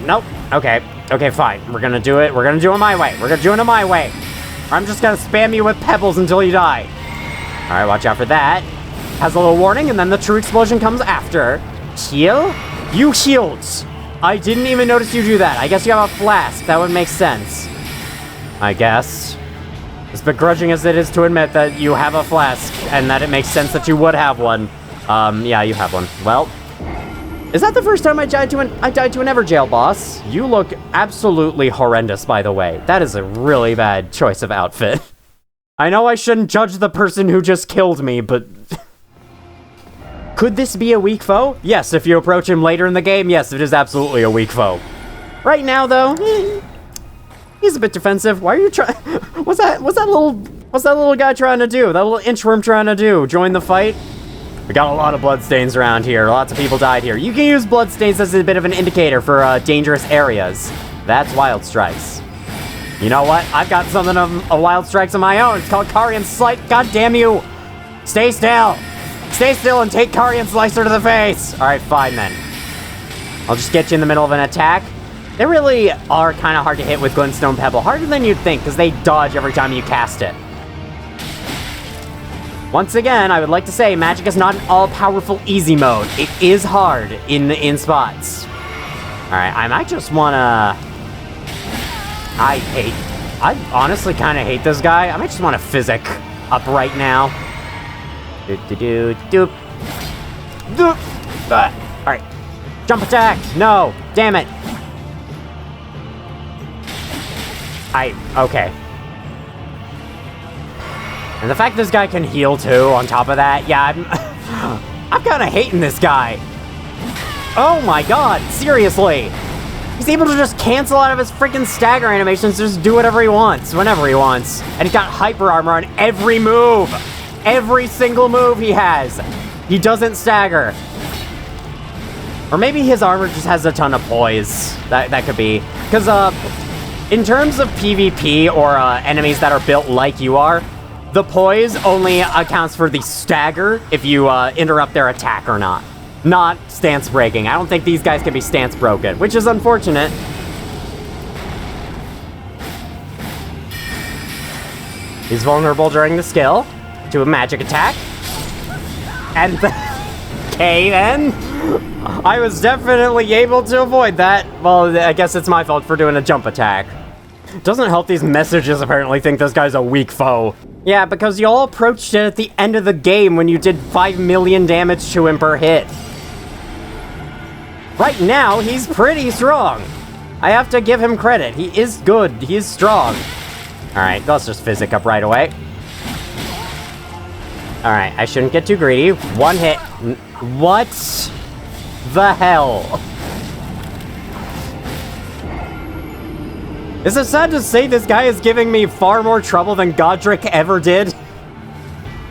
Nope. Okay, fine. We're gonna do it. We're gonna do it my way. We're gonna do it my way. Or I'm just gonna spam you with pebbles until you die. Alright, watch out for that. Has a little warning, and then the true explosion comes after. Heal? You healed. I didn't even notice you do that. I guess you have a flask. That would make sense. I guess. As begrudging as it is to admit that you have a flask, and that it makes sense that you would have one. Yeah, you have one. Well, is that the first time I died to an Everjail boss? You look absolutely horrendous, by the way. That is a really bad choice of outfit. I know I shouldn't judge the person who just killed me, but... Could this be a weak foe? Yes, if you approach him later in the game, yes, it is absolutely a weak foe. Right now, though, he's a bit defensive. Why are you trying... What's that little guy trying to do? That little inchworm trying to do? Join the fight? We got a lot of bloodstains around here. Lots of people died here. You can use bloodstains as a bit of an indicator for dangerous areas. That's Wild Strikes. You know what? I've got something of a Wild Strikes of my own. It's called Carian Slice. God damn you! Stay still! Stay still and take Carian Slicer to the face! Alright, fine then. I'll just get you in the middle of an attack. They really are kind of hard to hit with Glintstone Pebble. Harder than you'd think, because they dodge every time you cast it. Once again, I would like to say, magic is not an all-powerful easy mode. It is hard in spots. Alright, I might just wanna... I honestly kind of hate this guy. I might just want to physic up right now. Alright. Jump attack! No! Damn it! Okay. And the fact this guy can heal too, on top of that, yeah, I'm kind of hating this guy. Oh my god, seriously! He's able to just cancel out of his freaking stagger animations, just do whatever he wants, whenever he wants. And he's got hyper armor on every move! Every single move he has! He doesn't stagger. Or maybe his armor just has a ton of poise. That could be. Because, in terms of PvP or enemies that are built like you are, the poise only accounts for the stagger if you interrupt their attack or not. Not stance breaking. I don't think these guys can be stance broken, which is unfortunate. He's vulnerable during the skill to a magic attack. And okay then. I was definitely able to avoid that. Well, I guess it's my fault for doing a jump attack. Doesn't help these messages apparently think this guy's a weak foe. Yeah, because you all approached it at the end of the game when you did 5 million damage to him per hit. Right now, he's pretty strong. I have to give him credit. He is good. He is strong. Alright, let's just physic up right away. Alright, I shouldn't get too greedy. One hit. What the hell? Is it sad to say this guy is giving me far more trouble than Godric ever did?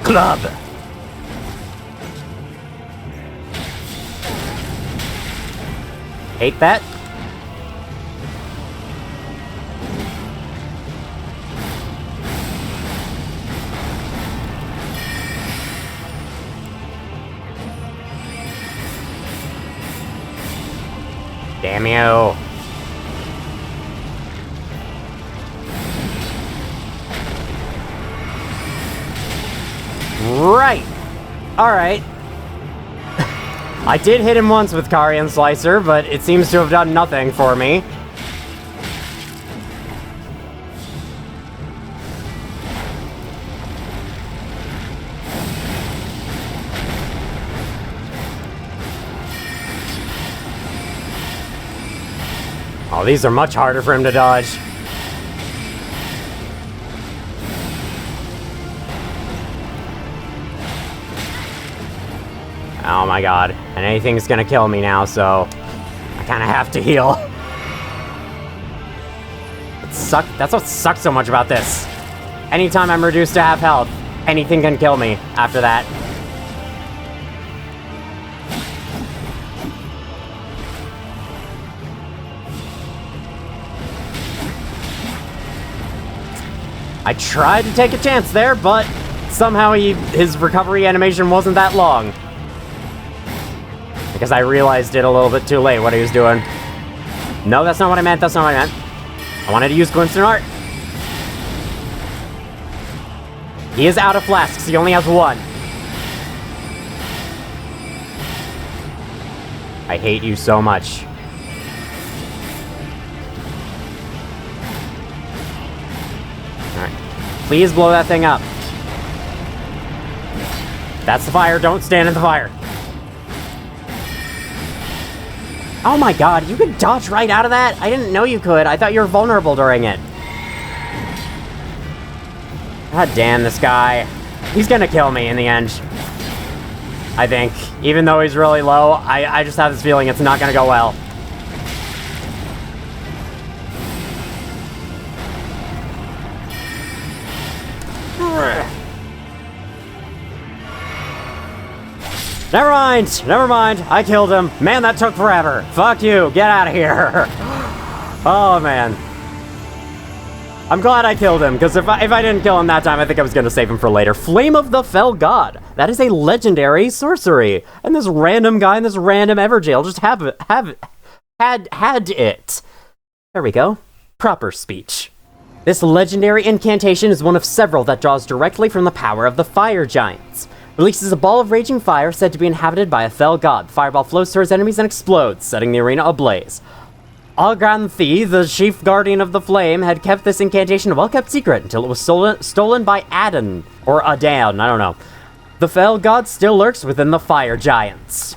Club! Hate that. Damn you. Right. Alright. I did hit him once with Carian Slicer, but it seems to have done nothing for me. Oh, these are much harder for him to dodge. Oh my god. And anything's gonna kill me now, so I kinda have to heal. That's what sucks so much about this. Anytime I'm reduced to half health, anything can kill me after that. I tried to take a chance there, but somehow his recovery animation wasn't that long. Because I realized it a little bit too late what he was doing. No, that's not what I meant. That's not what I meant. I wanted to use Glimpse Art. He is out of flasks. He only has one. I hate you so much. Alright. Please blow that thing up. That's the fire. Don't stand in the fire. Oh my god, you could dodge right out of that? I didn't know you could. I thought you were vulnerable during it. God damn this guy. He's gonna kill me in the end. I think. Even though he's really low, I just have this feeling it's not gonna go well. Never mind, I killed him. Man, that took forever. Fuck you, get out of here. Oh, man. I'm glad I killed him, because if I didn't kill him that time, I think I was going to save him for later. Flame of the Fell God. That is a legendary sorcery. And this random guy in this random Everjail just had it. There we go. Proper speech. This legendary incantation is one of several that draws directly from the power of the fire giants. Releases a ball of raging fire said to be inhabited by a fell god. The fireball flows towards enemies and explodes, setting the arena ablaze. Algranthi, the chief guardian of the flame, had kept this incantation a well-kept secret until it was stolen by Adon, or Adan, I don't know. The fell god still lurks within the fire giants.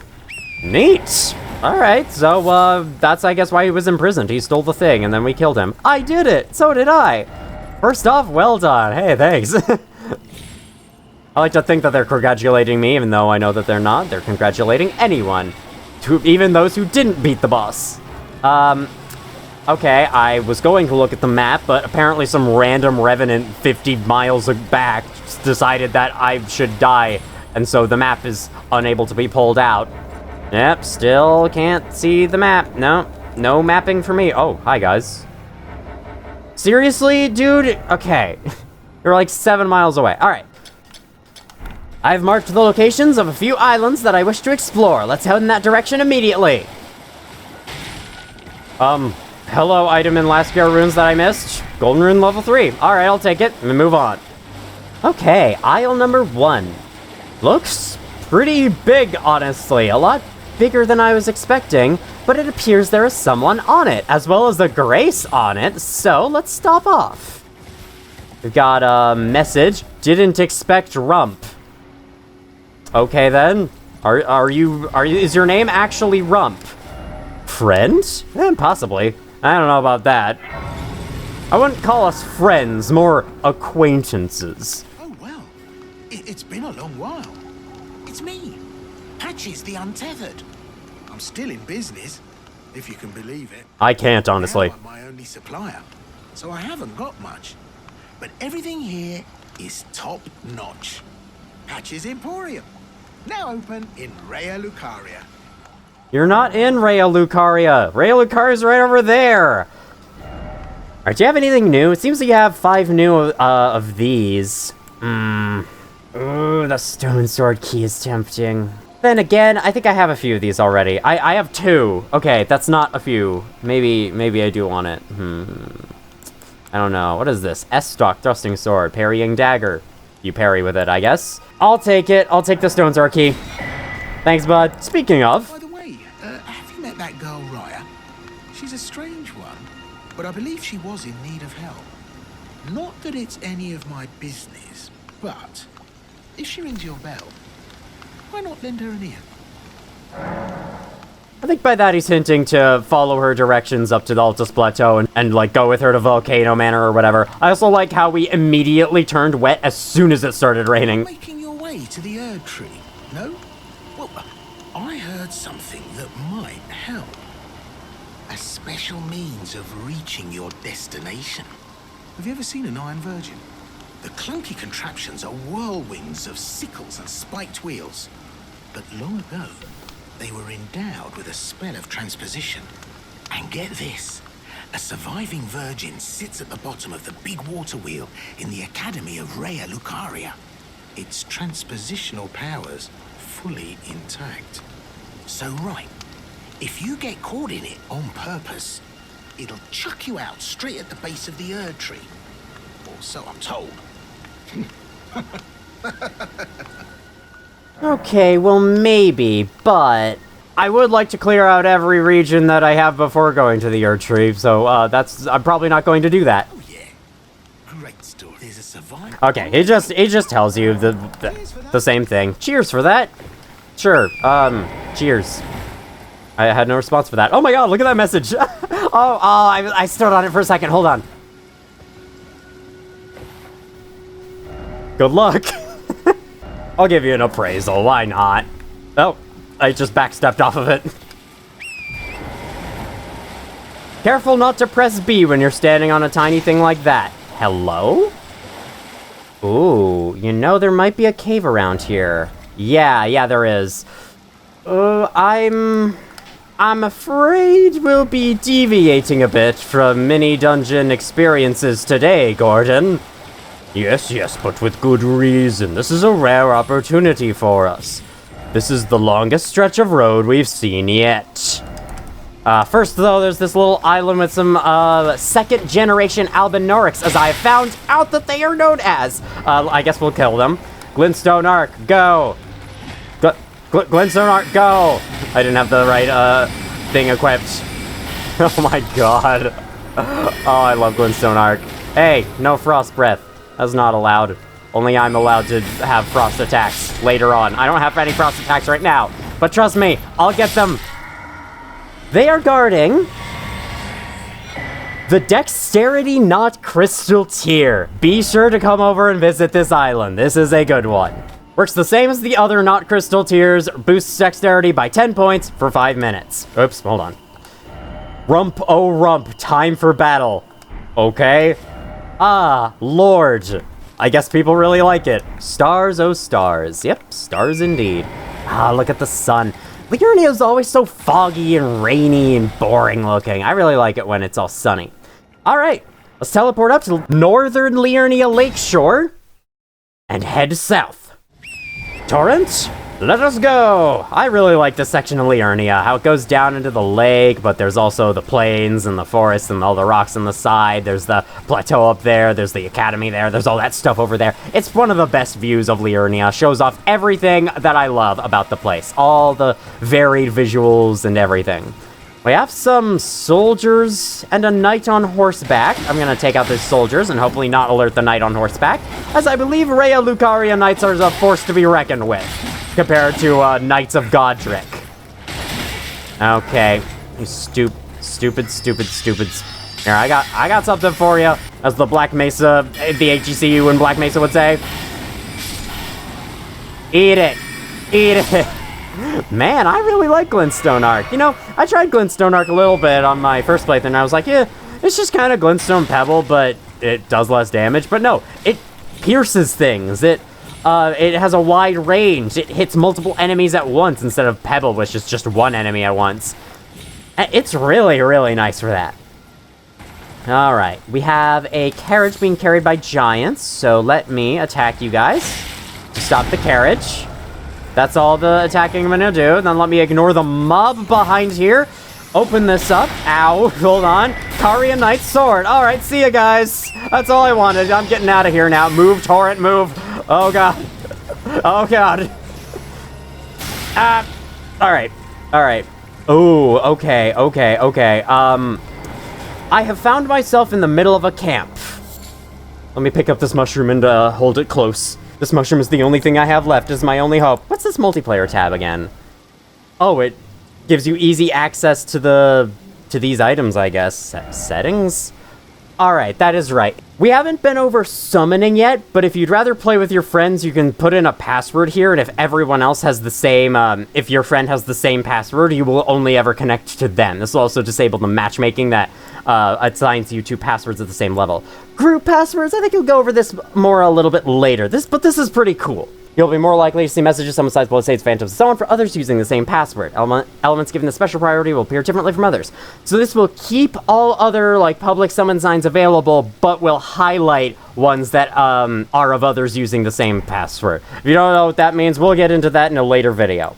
Neat! Alright, so, that's, I guess, why he was imprisoned. He stole the thing, and then we killed him. I did it! So did I! First off, well done. Hey, thanks. I like to think that they're congratulating me, even though I know that they're not. They're congratulating anyone. Even those who didn't beat the boss. Okay, I was going to look at the map, but apparently some random revenant 50 miles back decided that I should die, and so the map is unable to be pulled out. Yep, still can't see the map. No mapping for me. Oh, hi guys. Seriously, dude? Okay. You're like 7 miles away. Alright. I've marked the locations of a few islands that I wish to explore. Let's head in that direction immediately. Hello, item in Uld Ruins that I missed. Golden Rune level 3. Alright, I'll take it and move on. Okay, isle number 1. Looks pretty big, honestly. A lot bigger than I was expecting, but it appears there is someone on it, as well as the Grace on it, so let's stop off. We've got a message. Didn't expect Rump. Okay then. Is your name actually Rump? Friend? Possibly. I don't know about that. I wouldn't call us friends, more acquaintances. Oh, well. It's been a long while. It's me, Patches the Untethered. I'm still in business, if you can believe it. I can't, honestly. Now I'm my only supplier, so I haven't got much. But everything here is top notch. Patches Emporium, now open in Rea Lucaria. You're not in Rea Lucaria. Rea Lucaria's right over there. Alright, do you have anything new? It seems that you have 5 new of these. Ooh, the stone sword key is tempting. Then again, I think I have a few of these already. I have 2. Okay, that's not a few. Maybe I do want it. I don't know. What is this? S-stock thrusting sword, parrying dagger. You parry with it, I guess. I'll take it. I'll take the stone sword key. Thanks, bud. Speaking of... By the way, have you met that girl, Raya? She's a strange one, but I believe she was in need of help. Not that it's any of my business, but if she rings your bell, why not lend her an ear? I think by that he's hinting to follow her directions up to the Altus Plateau and like, go with her to Volcano Manor or whatever. I also like how we immediately turned wet as soon as it started raining. Making your way to the Uld Tree, no? Well, I heard something that might help. A special means of reaching your destination. Have you ever seen an Iron Virgin? The clunky contraptions are whirlwinds of sickles and spiked wheels. But long ago, they were endowed with a spell of transposition. And get this, a surviving virgin sits at the bottom of the big water wheel in the Academy of Rea Lucaria. Its transpositional powers fully intact. So right, if you get caught in it on purpose, it'll chuck you out straight at the base of the Uld Tree. Or so I'm told. Okay, well maybe, but I would like to clear out every region that I have before going to the Uld Tree, so I'm probably not going to do that. Oh yeah, great story. There's a survivor. Okay, it just tells you the same thing. Cheers for that. Sure. Cheers. I had no response for that. Oh my god, look at that message. I stood on it for a second. Hold on. Good luck. I'll give you an appraisal. Why not? Oh, I just backstepped off of it. Careful not to press B when you're standing on a tiny thing like that. Hello? Ooh, you know, there might be a cave around here. Yeah, there is. I'm afraid we'll be deviating a bit from mini-dungeon experiences today, Gordon. Yes, but with good reason. This is a rare opportunity for us. This is the longest stretch of road we've seen yet. First, though, there's this little island with some, second-generation Albinorics, as I have found out that they are known as. I guess we'll kill them. Glintstone Arc, go! Glintstone Arc, go! I didn't have the right, thing equipped. Oh my god. Oh, I love Glintstone Arc. Hey, no Frost Breath. That's not allowed. Only I'm allowed to have frost attacks later on. I don't have any frost attacks right now, but trust me, I'll get them. They are guarding the Dexterity Knot Crystal Tier. Be sure to come over and visit this island. This is a good one. Works the same as the other Knot Crystal Tiers, boosts Dexterity by 10 points for 5 minutes. Oops, hold on. Rump, oh rump, time for battle. Okay. Ah, Lord. I guess people really like it. Stars, oh stars. Yep, stars indeed. Ah, look at the sun. Liurnia is always so foggy and rainy and boring looking. I really like it when it's all sunny. All right, let's teleport up to northern Liurnia Lakeshore and head south. Torrent, let us go. I really like this section of Liurnia, how it goes down into the lake, but there's also the plains and the forests and all the rocks on the side. There's the plateau up there. There's the academy there. There's all that stuff over there. It's one of the best views of Liurnia. Shows off everything that I love about the place. All the varied visuals and everything. We have some soldiers and a knight on horseback. I'm going to take out these soldiers and hopefully not alert the knight on horseback, as I believe Rea Lucaria knights are a force to be reckoned with, compared to Knights of Godric. Okay, you stupid. Here, I got something for you, as the Black Mesa, the HECU in Black Mesa would say. Eat it. Eat it. Man, I really like Glintstone Arc. You know, I tried Glintstone Arc a little bit on my first playthrough, and I was like, yeah, it's just kind of Glintstone Pebble, but it does less damage. But no, it pierces things. It has a wide range. It hits multiple enemies at once instead of Pebble, which is just one enemy at once. It's really, really nice for that. All right, we have a carriage being carried by giants, so let me attack you guys to stop the carriage. That's all the attacking I'm gonna do. Then let me ignore the mob behind here. Open this up. Ow, hold on. Karia Knight's Sword. All right, see ya, guys. That's all I wanted. I'm getting out of here now. Move, Torrent, move. Oh, God. Oh, God. All right. All right. Ooh, okay. I have found myself in the middle of a camp. Let me pick up this mushroom and hold it close. This mushroom is the only thing I have left. Is my only hope. What's this multiplayer tab again? Oh, it gives you easy access to these items, I guess. Settings? Alright, that is right. We haven't been over summoning yet, but if you'd rather play with your friends, you can put in a password here, and if everyone else has the same, if your friend has the same password, you will only ever connect to them. This will also disable the matchmaking that assigns you two passwords at the same level. Group passwords, I think you'll go over this more a little bit later. But this is pretty cool. You'll be more likely to see messages someone cites blood states, phantoms, and so on for others using the same password. Elements given a special priority will appear differently from others. So this will keep all other, like, public summon signs available, but will highlight ones that are of others using the same password. If you don't know what that means, we'll get into that in a later video.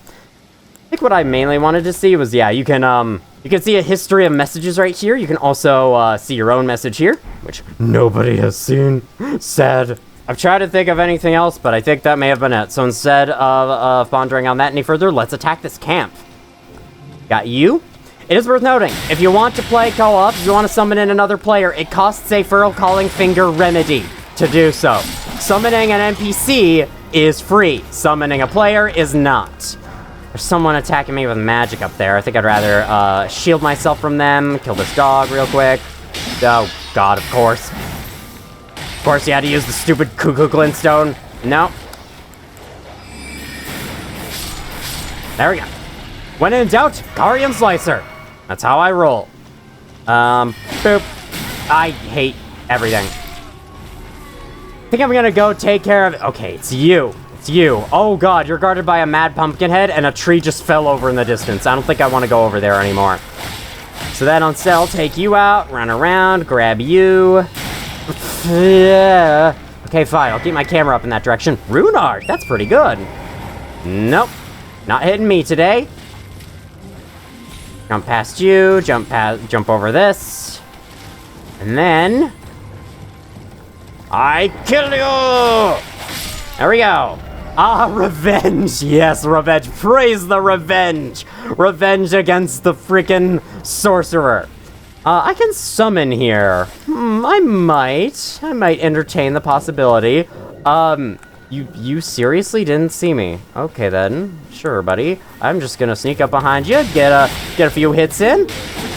I think what I mainly wanted to see was, yeah, you can see a history of messages right here. You can also see your own message here, which nobody has seen. Sad. I've tried to think of anything else, but I think that may have been it. So instead of pondering on that any further, let's attack this camp. Got you? It is worth noting, if you want to play co-op, if you want to summon in another player, it costs a Furl Calling Finger remedy to do so. Summoning an NPC is free. Summoning a player is not. There's someone attacking me with magic up there. I think I'd rather shield myself from them, kill this dog real quick. Oh, God, of course. Of course, you had to use the stupid cuckoo glintstone. No. There we go. When in doubt, Karian Slicer. That's how I roll. Boop. I hate everything. I think I'm gonna go take care of it. Okay, it's you. It's you. Oh, God, you're guarded by a mad pumpkinhead, and a tree just fell over in the distance. I don't think I want to go over there anymore. So then instead, I'll take you out, run around, grab you. Yeah. Okay, fine. I'll keep my camera up in that direction. Rune art. That's pretty good. Nope. Not hitting me today. Jump past you. Jump over this. And then I kill you. There we go. Ah, revenge. Yes, revenge. Praise the revenge. Revenge against the freaking sorcerer. I can summon here. I might entertain the possibility. You seriously didn't see me. Okay then, sure, buddy. I'm just gonna sneak up behind you, get a few hits in.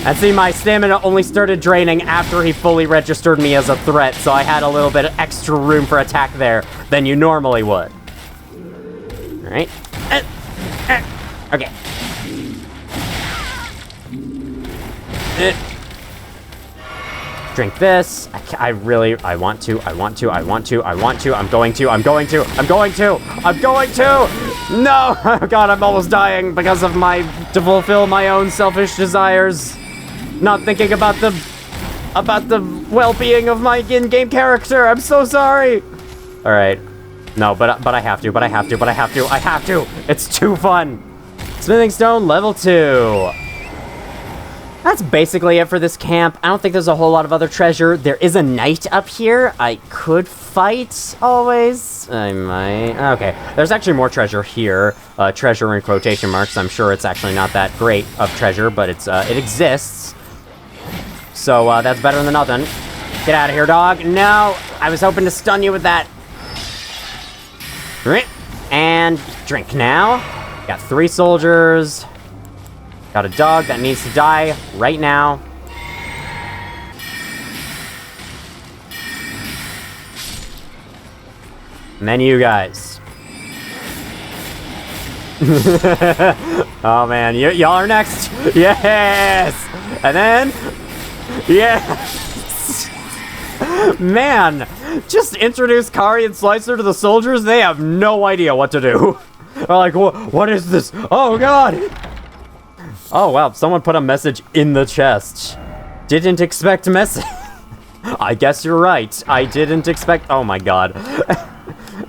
And see, my stamina only started draining after he fully registered me as a threat, so I had a little bit of extra room for attack there than you normally would. All right. Okay. Drink this. I want to. I'm going to. No! Oh, God, I'm almost dying because of to fulfill my own selfish desires. Not thinking about the well-being of my in-game character. I'm so sorry. All right. No, but I have to. It's too fun. Smithing Stone, level 2. That's basically it for this camp. I don't think there's a whole lot of other treasure. There is a knight up here. I could fight, always. I might. Okay, there's actually more treasure here. Treasure in quotation marks. I'm sure it's actually not that great of treasure, but it exists. So that's better than nothing. Get out of here, dog. No, I was hoping to stun you with that. And drink now. Got 3 soldiers. Got a dog that needs to die right now. And then you guys. Oh man, y'all are next. Yes! And then, yes! Man, just introduce Kari and Slicer to the soldiers, they have no idea what to do. They're like, what is this? Oh god! Oh wow, someone put a message in the chest. Didn't expect message. I guess you're right. I didn't expect. Oh my god.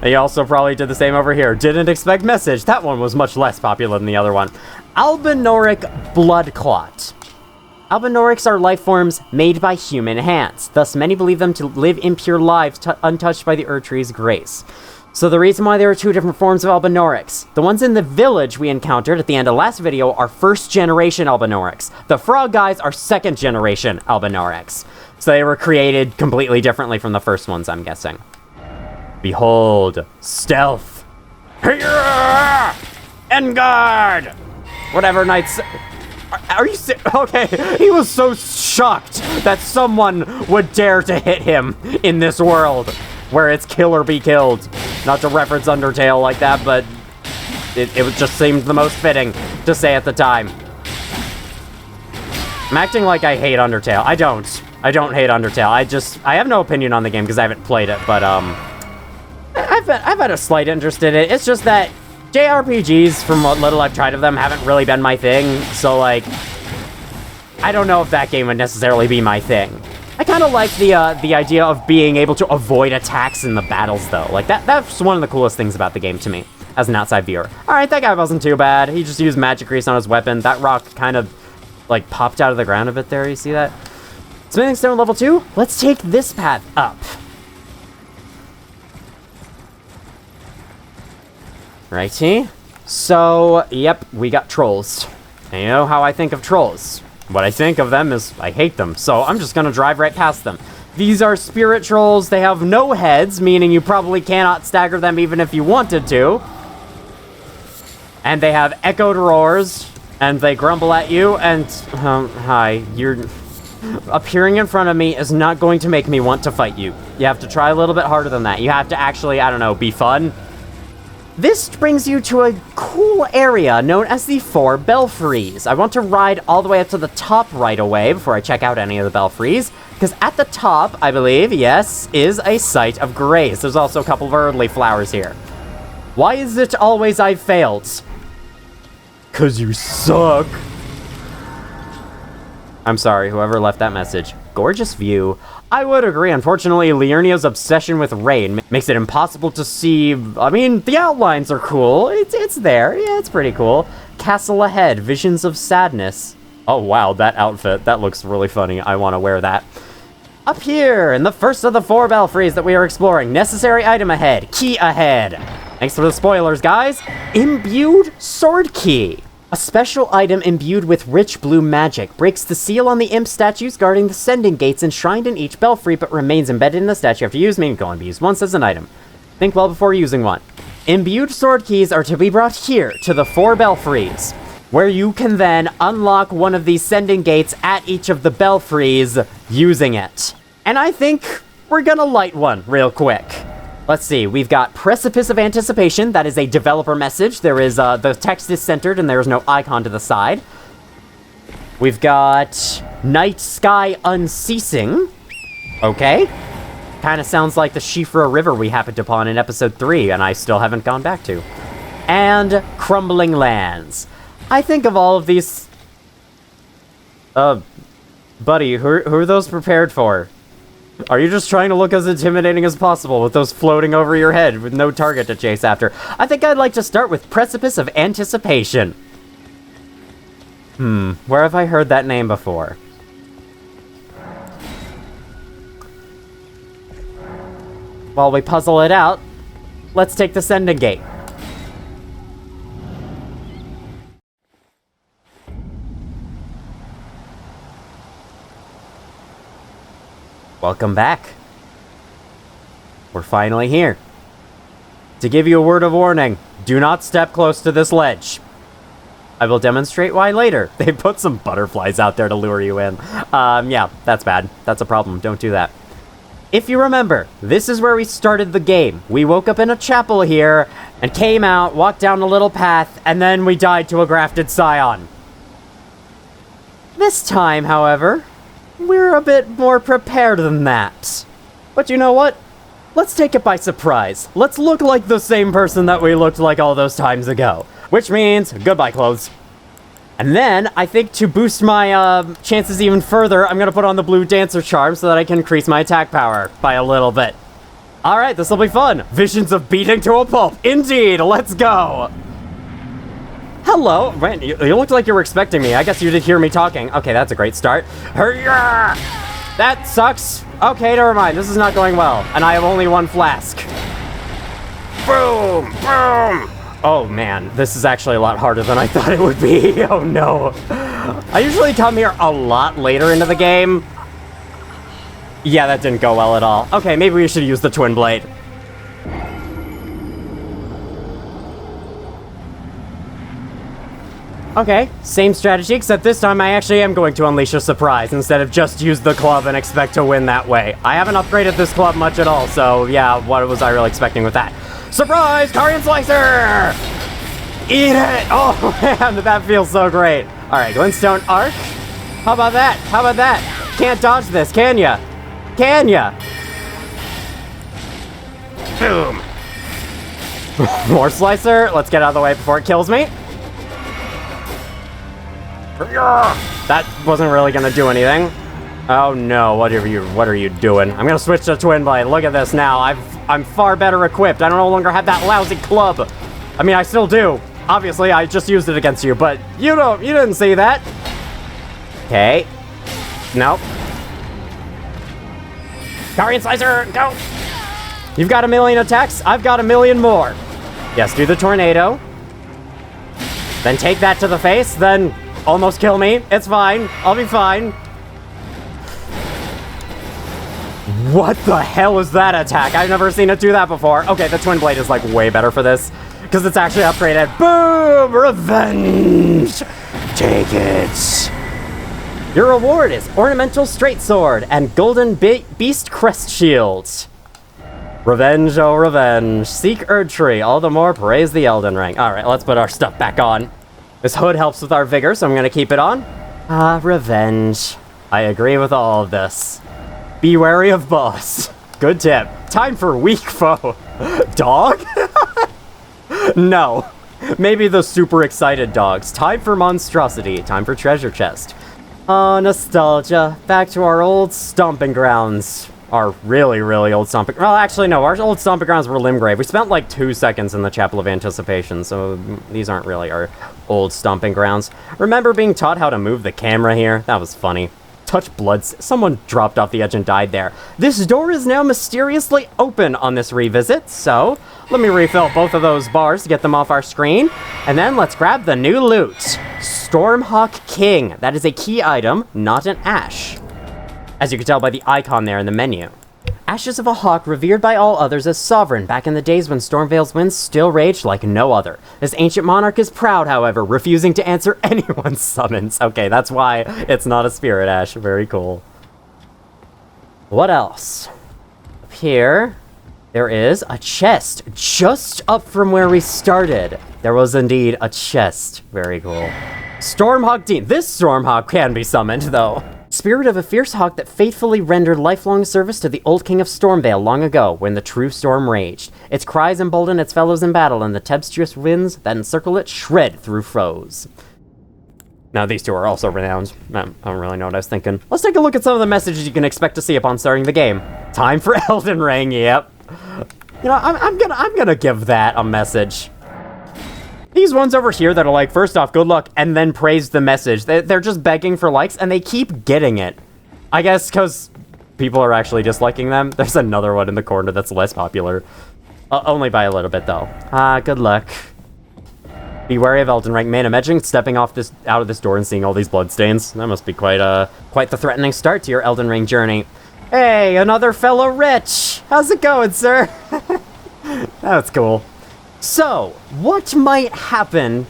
He also probably did the same over here. Didn't expect message. That one was much less popular than the other one. Albinoric blood clot. Albinorics are life forms made by human hands. Thus, many believe them to live impure lives untouched by the Erdtree's grace. So the reason why there are two different forms of Albinorics. The ones in the village we encountered at the end of last video are first generation Albinorics. The frog guys are second generation Albinorics. So they were created completely differently from the first ones, I'm guessing. Behold, stealth. Engard! Whatever knights... Are you okay, he was so shocked that someone would dare to hit him in this world where it's kill or be killed. Not to reference Undertale like that, but it just seemed the most fitting to say at the time. I'm acting like I hate Undertale. I don't hate Undertale. I have no opinion on the game because I haven't played it, but I've had a slight interest in it. It's just that JRPGs, from what little I've tried of them, haven't really been my thing, so like, I don't know if that game would necessarily be my thing. I kind of like the idea of being able to avoid attacks in the battles, though. Like, that's one of the coolest things about the game to me, as an outside viewer. Alright, that guy wasn't too bad. He just used magic grease on his weapon. That rock kind of, like, popped out of the ground a bit there, you see that? Smithing stone level 2? Let's take this path up. Righty. So, yep, we got trolls. And you know how I think of trolls. What I think of them is I hate them, so I'm just gonna drive right past them. These are spirit trolls. They have no heads, meaning you probably cannot stagger them even if you wanted to. And they have echoed roars, and they grumble at you, and... hi, you're... Appearing in front of me is not going to make me want to fight you. You have to try a little bit harder than that. You have to actually, I don't know, be fun. This brings you to a cool area known as the Four Belfries. I want to ride all the way up to the top right away before I check out any of the belfries, because at the top, I believe, yes, is a site of grace. There's also a couple of early flowers here. Why is it always I've failed? 'Cause you suck. I'm sorry, whoever left that message. Gorgeous view. I would agree. Unfortunately, Liurnia's obsession with rain makes it impossible to see. I mean, the outlines are cool. It's there. Yeah, it's pretty cool. Castle ahead. Visions of sadness. Oh, wow, that outfit. That looks really funny. I want to wear that. Up here, in the first of the four belfries that we are exploring. Necessary item ahead. Key ahead. Thanks for the spoilers, guys. Imbued sword key. A special item imbued with rich blue magic breaks the seal on the imp statues guarding the sending gates enshrined in each belfry, but remains embedded in the statue after use, meaning it can only be used once as an item. Think well before using one. Imbued sword keys are to be brought here to the four belfries, where you can then unlock one of these sending gates at each of the belfries using it. And I think we're gonna light one real quick. Let's see, we've got Precipice of Anticipation. That is a developer message. There is, the text is centered and there is no icon to the side. We've got Night Sky Unceasing. Okay. Kind of sounds like the Shifra River we happened upon in episode 3, and I still haven't gone back to. And Crumbling Lands. I think of all of these... buddy, who are those prepared for? Are you just trying to look as intimidating as possible with those floating over your head with no target to chase after? I think I'd like to start with Precipice of Anticipation. Where have I heard that name before? While we puzzle it out, let's take the sending gate. Welcome back. We're finally here. To give you a word of warning, do not step close to this ledge. I will demonstrate why later. They put some butterflies out there to lure you in. Yeah, that's bad. That's a problem. Don't do that. If you remember, this is where we started the game. We woke up in a chapel here, and came out, walked down a little path, and then we died to a grafted scion. This time, however, we're a bit more prepared than that. But you know what? Let's take it by surprise. Let's look like the same person that we looked like all those times ago. Which means, goodbye clothes. And then, I think to boost my chances even further, I'm gonna put on the blue dancer charm so that I can increase my attack power by a little bit. Alright, this will be fun. Visions of beating to a pulp. Indeed, let's go. Hello. Man, you looked like you were expecting me. I guess you did hear me talking. Okay, that's a great start. Hurrah! That sucks. Okay, never mind. This is not going well. And I have only one flask. Boom! Boom! Oh man, this is actually a lot harder than I thought it would be. Oh no. I usually come here a lot later into the game. Yeah, that didn't go well at all. Okay, maybe we should use the twin blade. Okay, same strategy, except this time I actually am going to unleash a surprise instead of just use the club and expect to win that way. I haven't upgraded this club much at all, so yeah, what was I really expecting with that? Surprise! Carian Slicer! Eat it! Oh man, that feels so great. Alright, Glintstone Arc. How about that? How about that? Can't dodge this, can ya? Can ya? Boom! More Slicer. Let's get out of the way before it kills me. That wasn't really gonna do anything. Oh no, what are you doing? I'm gonna switch to Twin Blade. Look at this now. I'm far better equipped. I no longer have that lousy club. I mean, I still do. Obviously, I just used it against you, but you didn't see that. Okay. Nope. Carian Slicer, go! You've got 1,000,000 attacks. I've got 1,000,000 more. Yes, do the tornado. Then take that to the face, then almost kill me. It's fine. I'll be fine. What the hell is that attack? I've never seen it do that before. Okay, the Twin Blade is like way better for this because it's actually upgraded. Boom! Revenge! Take it. Your reward is Ornamental Straight Sword and Golden Beast Crest Shield. Revenge, oh revenge. Seek Erdtree. All the more praise the Elden Ring. Alright, let's put our stuff back on. This hood helps with our vigor, so I'm gonna keep it on. Ah, revenge. I agree with all of this. Be wary of boss. Good tip. Time for weak foe. Dog? No. Maybe the super excited dogs. Time for monstrosity. Time for treasure chest. Oh, nostalgia. Back to our old stomping grounds. Our really, really old stomping... Well, actually, no. Our old stomping grounds were Limgrave. We spent like 2 seconds in the Chapel of Anticipation, so these aren't really our old stomping grounds. Remember being taught how to move the camera here? That was funny. Touch blood. Someone dropped off the edge and died there. This door is now mysteriously open on this revisit, so let me refill both of those bars to get them off our screen. And then let's grab the new loot. Stormhawk King. That is a key item, not an ash. As you can tell by the icon there in the menu. Ashes of a hawk revered by all others as sovereign back in the days when Stormvale's winds still raged like no other. This ancient monarch is proud, however, refusing to answer anyone's summons. Okay, that's why it's not a spirit ash. Very cool. What else? Up here, there is a chest just up from where we started. There was indeed a chest. Very cool. Stormhawk Dean. This Stormhawk can be summoned, though. Spirit of a fierce hawk that faithfully rendered lifelong service to the old king of Stormvale long ago, when the true storm raged. Its cries embolden its fellows in battle, and the tempestuous winds that encircle it shred through foes. Now, these two are also renowned. I don't really know what I was thinking. Let's take a look at some of the messages you can expect to see upon starting the game. Time for Elden Ring, yep. You know, I'm gonna give that a message. These ones over here that are like, first off, good luck, and then praise the message. They're just begging for likes, and they keep getting it. I guess because people are actually disliking them. There's another one in the corner that's less popular. Only by a little bit, though. Good luck. Be wary of Elden Ring. Man, imagine stepping out of this door and seeing all these bloodstains. That must be quite the threatening start to your Elden Ring journey. Hey, another fellow Rich! How's it going, sir? That's cool. So, what might happen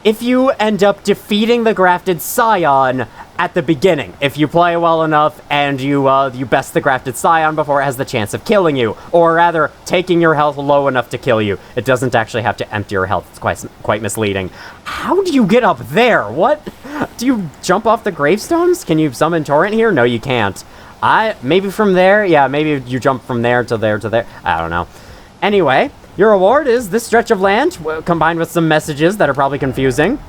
if you end up defeating the grafted scion at the beginning, if you play well enough and you best the grafted scion before it has the chance of killing you, or rather, taking your health low enough to kill you. It doesn't actually have to empty your health. It's quite misleading. How do you get up there? What? Do you jump off the gravestones? Can you summon Torrent here? No, you can't. Maybe from there? Yeah, maybe you jump from there to there to there. I don't know. Anyway, your reward is this stretch of land, combined with some messages that are probably confusing.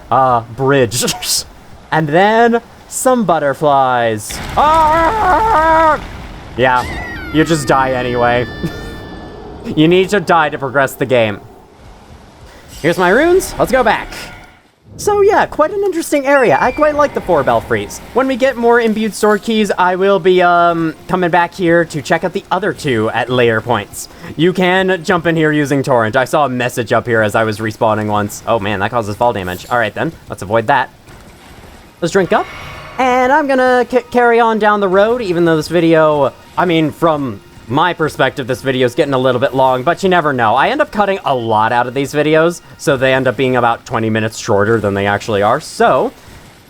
Bridge. And then some butterflies. Ah! Yeah, you just die anyway. You need to die to progress the game. Here's my runes. Let's go back. So yeah, quite an interesting area. I quite like the Four Belfries. When we get more imbued sword keys, I will be coming back here to check out the other two at later points. You can jump in here using Torrent. I saw a message up here as I was respawning once. Oh man, that causes fall damage. All right then, let's avoid that. Let's drink up. And I'm gonna carry on down the road, even though this video, I mean, from my perspective, this video is getting a little bit long, but you never know. I end up cutting a lot out of these videos, so they end up being about 20 minutes shorter than they actually are. So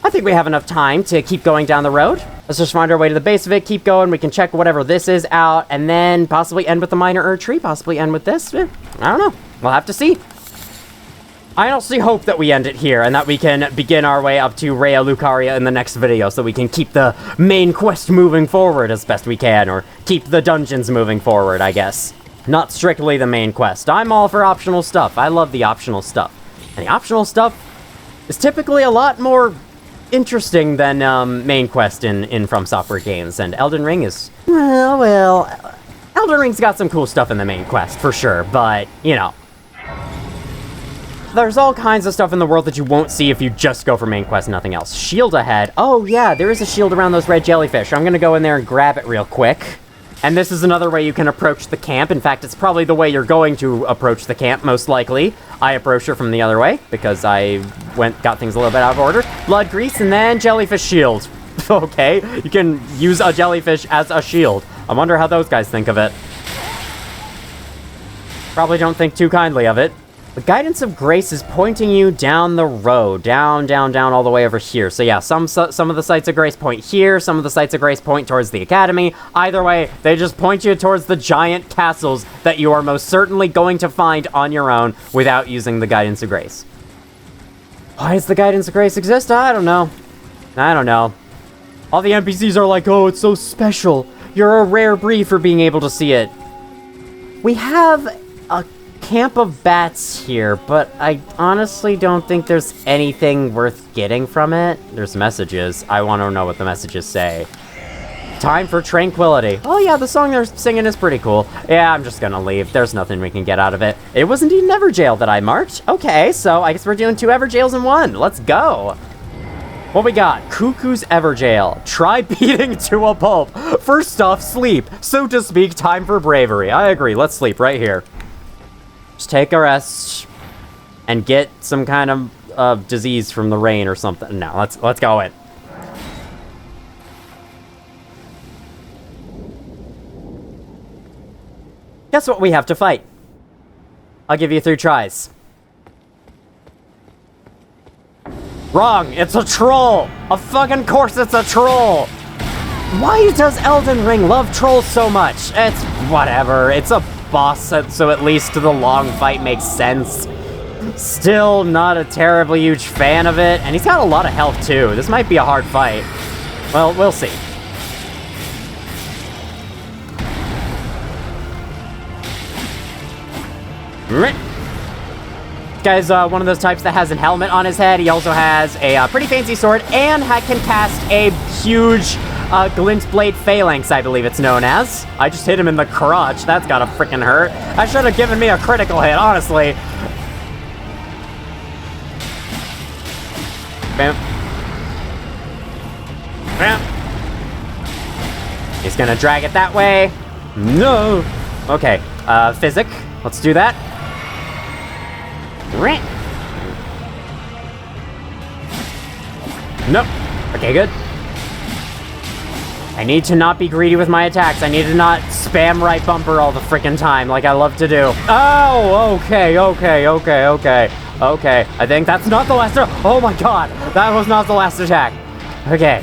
I think we have enough time to keep going down the road. Let's just find our way to the base of it, keep going. We can check whatever this is out, and then possibly end with the minor Erd tree, possibly end with this. I don't know. We'll have to see. I honestly hope that we end it here and that we can begin our way up to Rhea Lucaria in the next video so we can keep the main quest moving forward as best we can, or keep the dungeons moving forward, I guess. Not strictly the main quest. I'm all for optional stuff. I love the optional stuff. And the optional stuff is typically a lot more interesting than main quest in From Software games, and Elden Ring is, well, Elden Ring's got some cool stuff in the main quest, for sure, but, you know. There's all kinds of stuff in the world that you won't see if you just go for main quest and nothing else. Shield ahead. Oh yeah, there is a shield around those red jellyfish. I'm gonna go in there and grab it real quick. And this is another way you can approach the camp. In fact, it's probably the way you're going to approach the camp, most likely. I approached it from the other way, because I got things a little bit out of order. Blood grease, and then jellyfish shield. Okay, you can use a jellyfish as a shield. I wonder how those guys think of it. Probably don't think too kindly of it. The Guidance of Grace is pointing you down the road. Down, all the way over here. So yeah, some of the Sites of Grace point here, some of the Sites of Grace point towards the Academy. Either way, they just point you towards the giant castles that you are most certainly going to find on your own without using the Guidance of Grace. Why does the Guidance of Grace exist? I don't know. All the NPCs are like, oh, it's so special. You're a rare breed for being able to see it. We have a camp of bats here, but I honestly don't think there's anything worth getting from it. There's messages. I want to know what the messages say. Time for tranquility. Oh yeah, the song they're singing is pretty cool. Yeah, I'm just gonna leave. There's nothing we can get out of it. It was indeed an Everjail that I marked. Okay, so I guess we're doing 2 Everjails in 1. Let's go. What we got? Cuckoo's Everjail. Try beating to a pulp. First off, sleep. So to speak, time for bravery. I agree. Let's sleep right here. Just take a rest and get some kind of disease from the rain or something. No, let's go in. Guess what we have to fight? I'll give you 3 tries. Wrong, it's a troll! Of fucking course it's a troll! Why does Elden Ring love trolls so much? It's whatever, it's a boss, so at least the long fight makes sense. Still not a terribly huge fan of it, and he's got a lot of health too. This might be a hard fight. Well, we'll see. This guy's one of those types that has a helmet on his head. He also has a pretty fancy sword and can cast a huge glint blade phalanx, I believe it's known as. I just hit him in the crotch. That's gotta freaking hurt. That should have given me a critical hit, honestly. Bam. Bam. He's gonna drag it that way. No. Okay, physic. Let's do that. Nope. Okay, good. I need to not be greedy with my attacks. I need to not spam right bumper all the freaking time like I love to do. Oh, okay. Okay, I think that's not the last... Oh my god, that was not the last attack. Okay,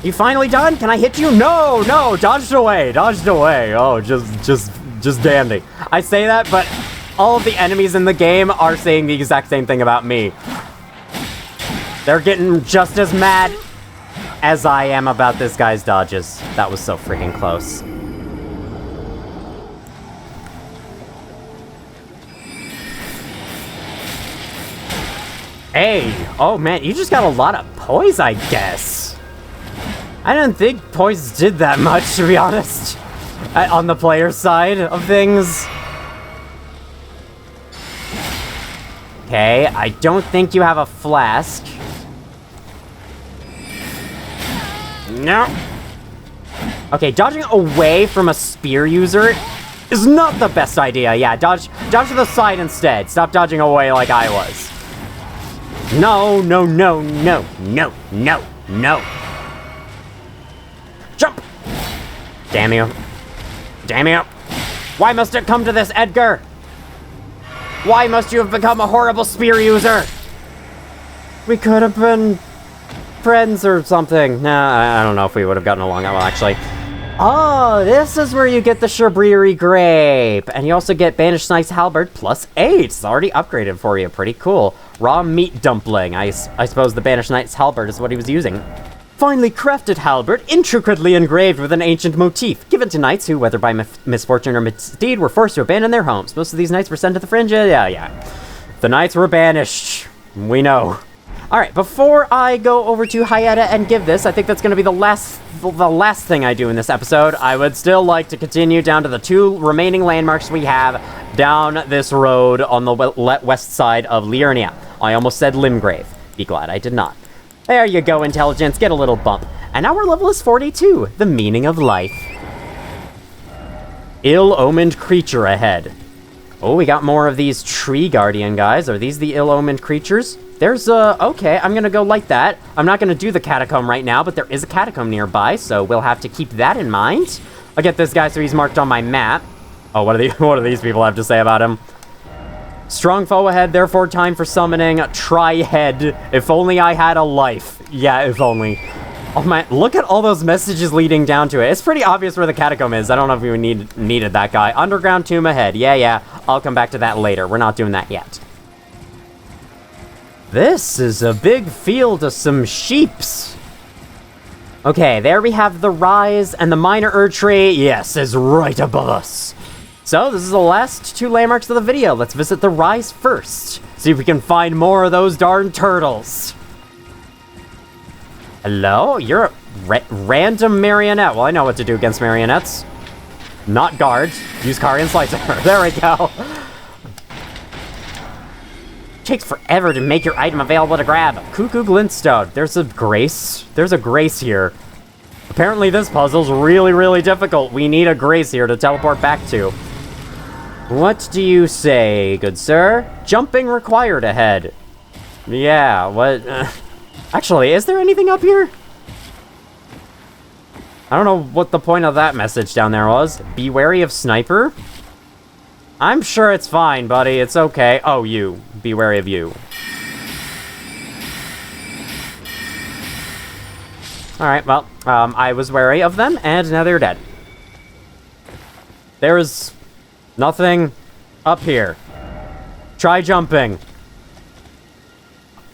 You finally done? Can I hit you? No, no, dodged away, dodged away. Oh, just dandy. I say that, but all of the enemies in the game are saying the exact same thing about me. They're getting just as mad as I am about this guy's dodges. That was so freaking close. Hey, oh man, you just got a lot of poise, I guess. I didn't think poise did that much, to be honest, on the player side of things. Okay, I don't think you have a flask. No. Okay, dodging away from a spear user is not the best idea. Yeah, dodge to the side instead. Stop dodging away like I was. No, no, no, no, no, no, no. Jump! Damn you. Damn you. Why must it come to this, Edgar? Why must you have become a horrible spear user? We could have been friends or something. Nah, I don't know if we would have gotten along that well, actually. Oh, this is where you get the Shabriri Grape. And you also get Banished Knight's Halberd +8. It's already upgraded for you. Pretty cool. Raw meat dumpling. I suppose the Banished Knight's Halberd is what he was using. Finely crafted halberd, intricately engraved with an ancient motif, given to knights who, whether by misfortune or misdeed, were forced to abandon their homes. Most of these knights were sent to the fringe. Yeah. The knights were banished. We know. Alright, before I go over to Hyetta and give this, I think that's going to be the last thing I do in this episode. I would still like to continue down to the 2 remaining landmarks we have down this road on the west side of Liurnia. I almost said Limgrave. Be glad I did not. There you go, intelligence. Get a little bump. And now our level is 42. The meaning of life. Ill-omened creature ahead. Oh, we got more of these tree guardian guys. Are these the ill-omened creatures? There's okay, I'm gonna go like that. I'm not gonna do the catacomb right now, but there is a catacomb nearby, so we'll have to keep that in mind. I'll get this guy so he's marked on my map. Oh, what do these people have to say about him? Strong foe ahead, therefore time for summoning. Try head. If only I had a life. Yeah, if only. Oh my, look at all those messages leading down to it. It's pretty obvious where the catacomb is. I don't know if we needed that guy. Underground tomb ahead. Yeah. I'll come back to that later. We're not doing that yet. This is a big field of some sheeps. Okay, there we have the Rise, and the Minor Erdtree, yes, is right above us. So, this is the last 2 landmarks of the video. Let's visit the Rise first. See if we can find more of those darn turtles. Hello? You're a random marionette. Well, I know what to do against marionettes. Not guard. Use Carian Slicer. There we go. Takes forever to make your item available to grab. Cuckoo Glintstone. There's a grace. There's a grace here. Apparently this puzzle's really, really difficult. We need a grace here to teleport back to. What do you say, good sir? Jumping required ahead. Yeah, what? Actually, is there anything up here? I don't know what the point of that message down there was. Be wary of sniper? I'm sure it's fine, buddy. It's okay. Oh, you. Be wary of you. Alright, well, I was wary of them, and now they're dead. There is nothing up here. Try jumping.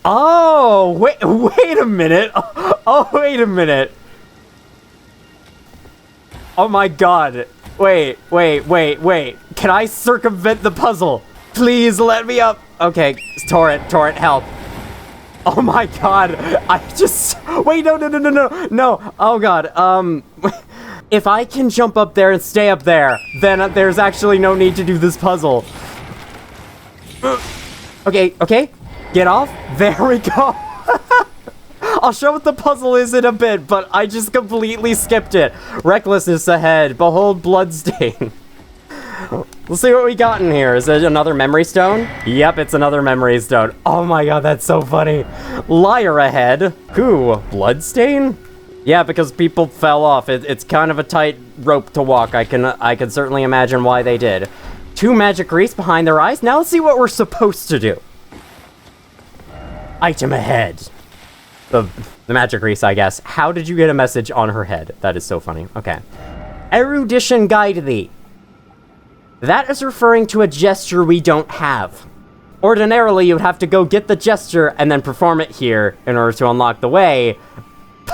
Oh, wait a minute. Oh, wait a minute. Oh my god. Wait. Can I circumvent the puzzle? Please let me up. Okay, Torrent, help. Oh my god. Wait, no. Oh god, if I can jump up there and stay up there, then there's actually no need to do this puzzle. Okay. Get off. There we go. I'll show what the puzzle is in a bit, but I just completely skipped it. Recklessness ahead. Behold Bloodstain. Let's see what we got in here. Is it another memory stone? Yep, it's another memory stone. Oh my god, that's so funny. Liar ahead. Who? Bloodstain? Yeah, because people fell off. It's kind of a tight rope to walk. I can certainly imagine why they did. 2 magic grease behind their eyes. Now let's see what we're supposed to do. Item ahead. the magic grease, I guess. How did you get a message on her head? That is so funny. Okay. Erudition guide thee. That is referring to a gesture we don't have. Ordinarily, you would have to go get the gesture and then perform it here in order to unlock the way,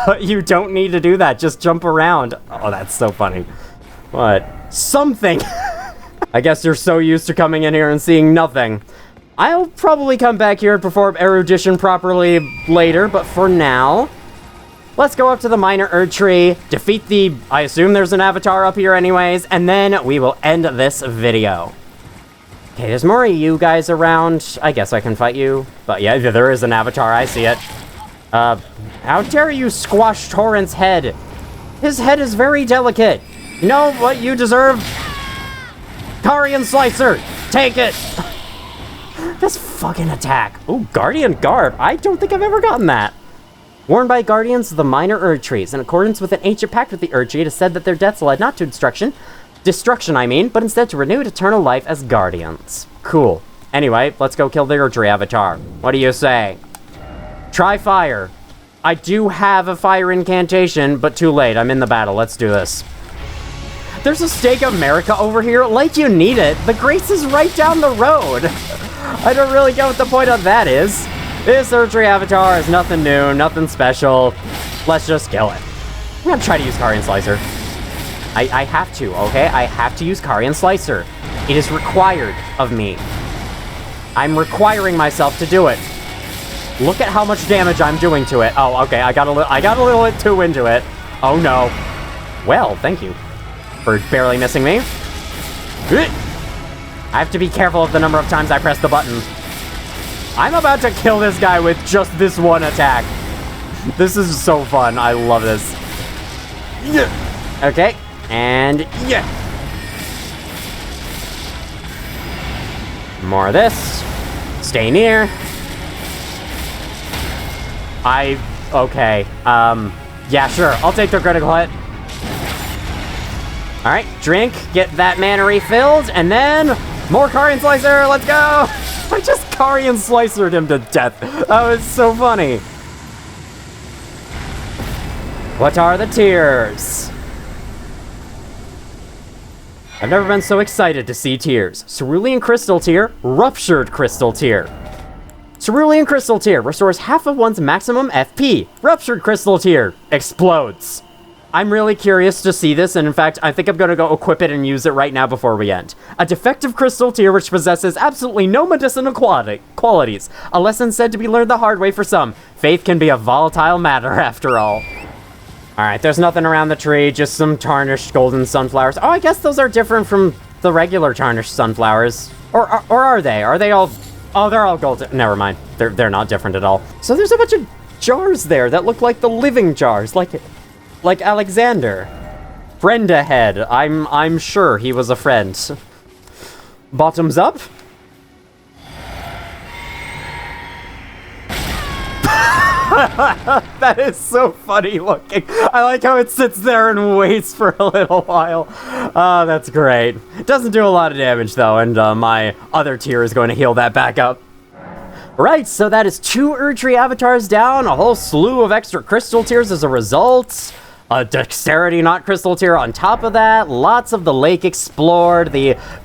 but you don't need to do that. Just jump around. Oh, that's so funny. What? Something! I guess you're so used to coming in here and seeing nothing. I'll probably come back here and perform erudition properly later, but for now, let's go up to the minor Erd tree, defeat the... I assume there's an avatar up here anyways, and then we will end this video. Okay, there's more of you guys around. I guess I can fight you. But yeah, there is an avatar. I see it. How dare you squash Torrent's head? His head is very delicate. You know what you deserve? Carian Slicer! Take it! This fucking attack. Ooh, Guardian Garb. I don't think I've ever gotten that. Worn by guardians of the minor Erd trees. In accordance with an ancient pact with the Erd tree, it is said that their deaths led not to destruction, but instead to renewed eternal life as guardians. Cool. Anyway, let's go kill the Erd tree avatar. What do you say? Try fire. I do have a fire incantation, but too late. I'm in the battle. Let's do this. There's a Stake America over here. Like you need it. The Grace is right down the road. I don't really get what the point of that is. This Erd tree avatar is nothing new, nothing special. Let's just kill it. I'm gonna try to use Carian Slicer. I have to, okay? I have to use Carian Slicer. It is required of me. I'm requiring myself to do it. Look at how much damage I'm doing to it. Oh, okay, I got a little bit too into it. Oh no. Well, thank you for barely missing me. I have to be careful of the number of times I press the button. I'm about to kill this guy with just this one attack. This is so fun. I love this. Okay, and yeah. More of this. Stay near. Okay. Yeah, sure. I'll take the critical hit. Alright, drink, get that mana refilled, and then more Carian Slicer, let's go! I just Carian Slicered him to death. That was so funny. What are the tears? I've never been so excited to see tears. Cerulean Crystal Tear, Ruptured Crystal Tear. Cerulean Crystal Tear restores half of one's maximum FP. Ruptured Crystal Tear explodes. I'm really curious to see this, and in fact, I think I'm going to go equip it and use it right now before we end. A defective crystal tear which possesses absolutely no medicinal qualities. A lesson said to be learned the hard way for some. Faith can be a volatile matter after all. Alright, there's nothing around the tree, just some tarnished golden sunflowers. Oh, I guess those are different from the regular tarnished sunflowers. Or are they? Are they all... Oh, they're all golden. Never mind. They're not different at all. So there's a bunch of jars there that look like the living jars, like Alexander. Friend ahead. I'm sure he was a friend. Bottoms up? That is so funny looking. I like how it sits there and waits for a little while. Oh, that's great. It doesn't do a lot of damage though, and my other tier is going to heal that back up. Right, so that is 2 Erd tree avatars down, a whole slew of extra crystal tears as a result. A dexterity not crystal tier on top of that, lots of the lake explored,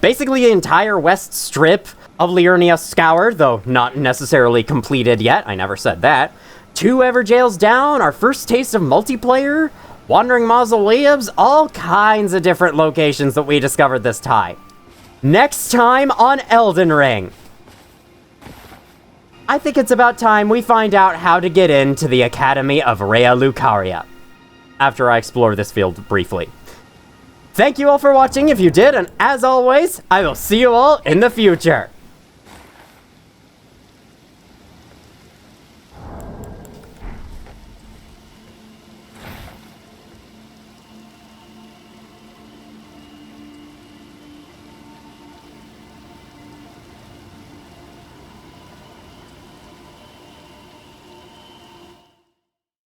basically the entire west strip of Liurnia scoured, though not necessarily completed yet, I never said that. 2 Everjails down, our first taste of multiplayer, wandering mausoleums, all kinds of different locations that we discovered this time. Next time on Elden Ring. I think it's about time we find out how to get into the Academy of Rea Lucaria. After I explore this field briefly. Thank you all for watching if you did, and as always, I will see you all in the future.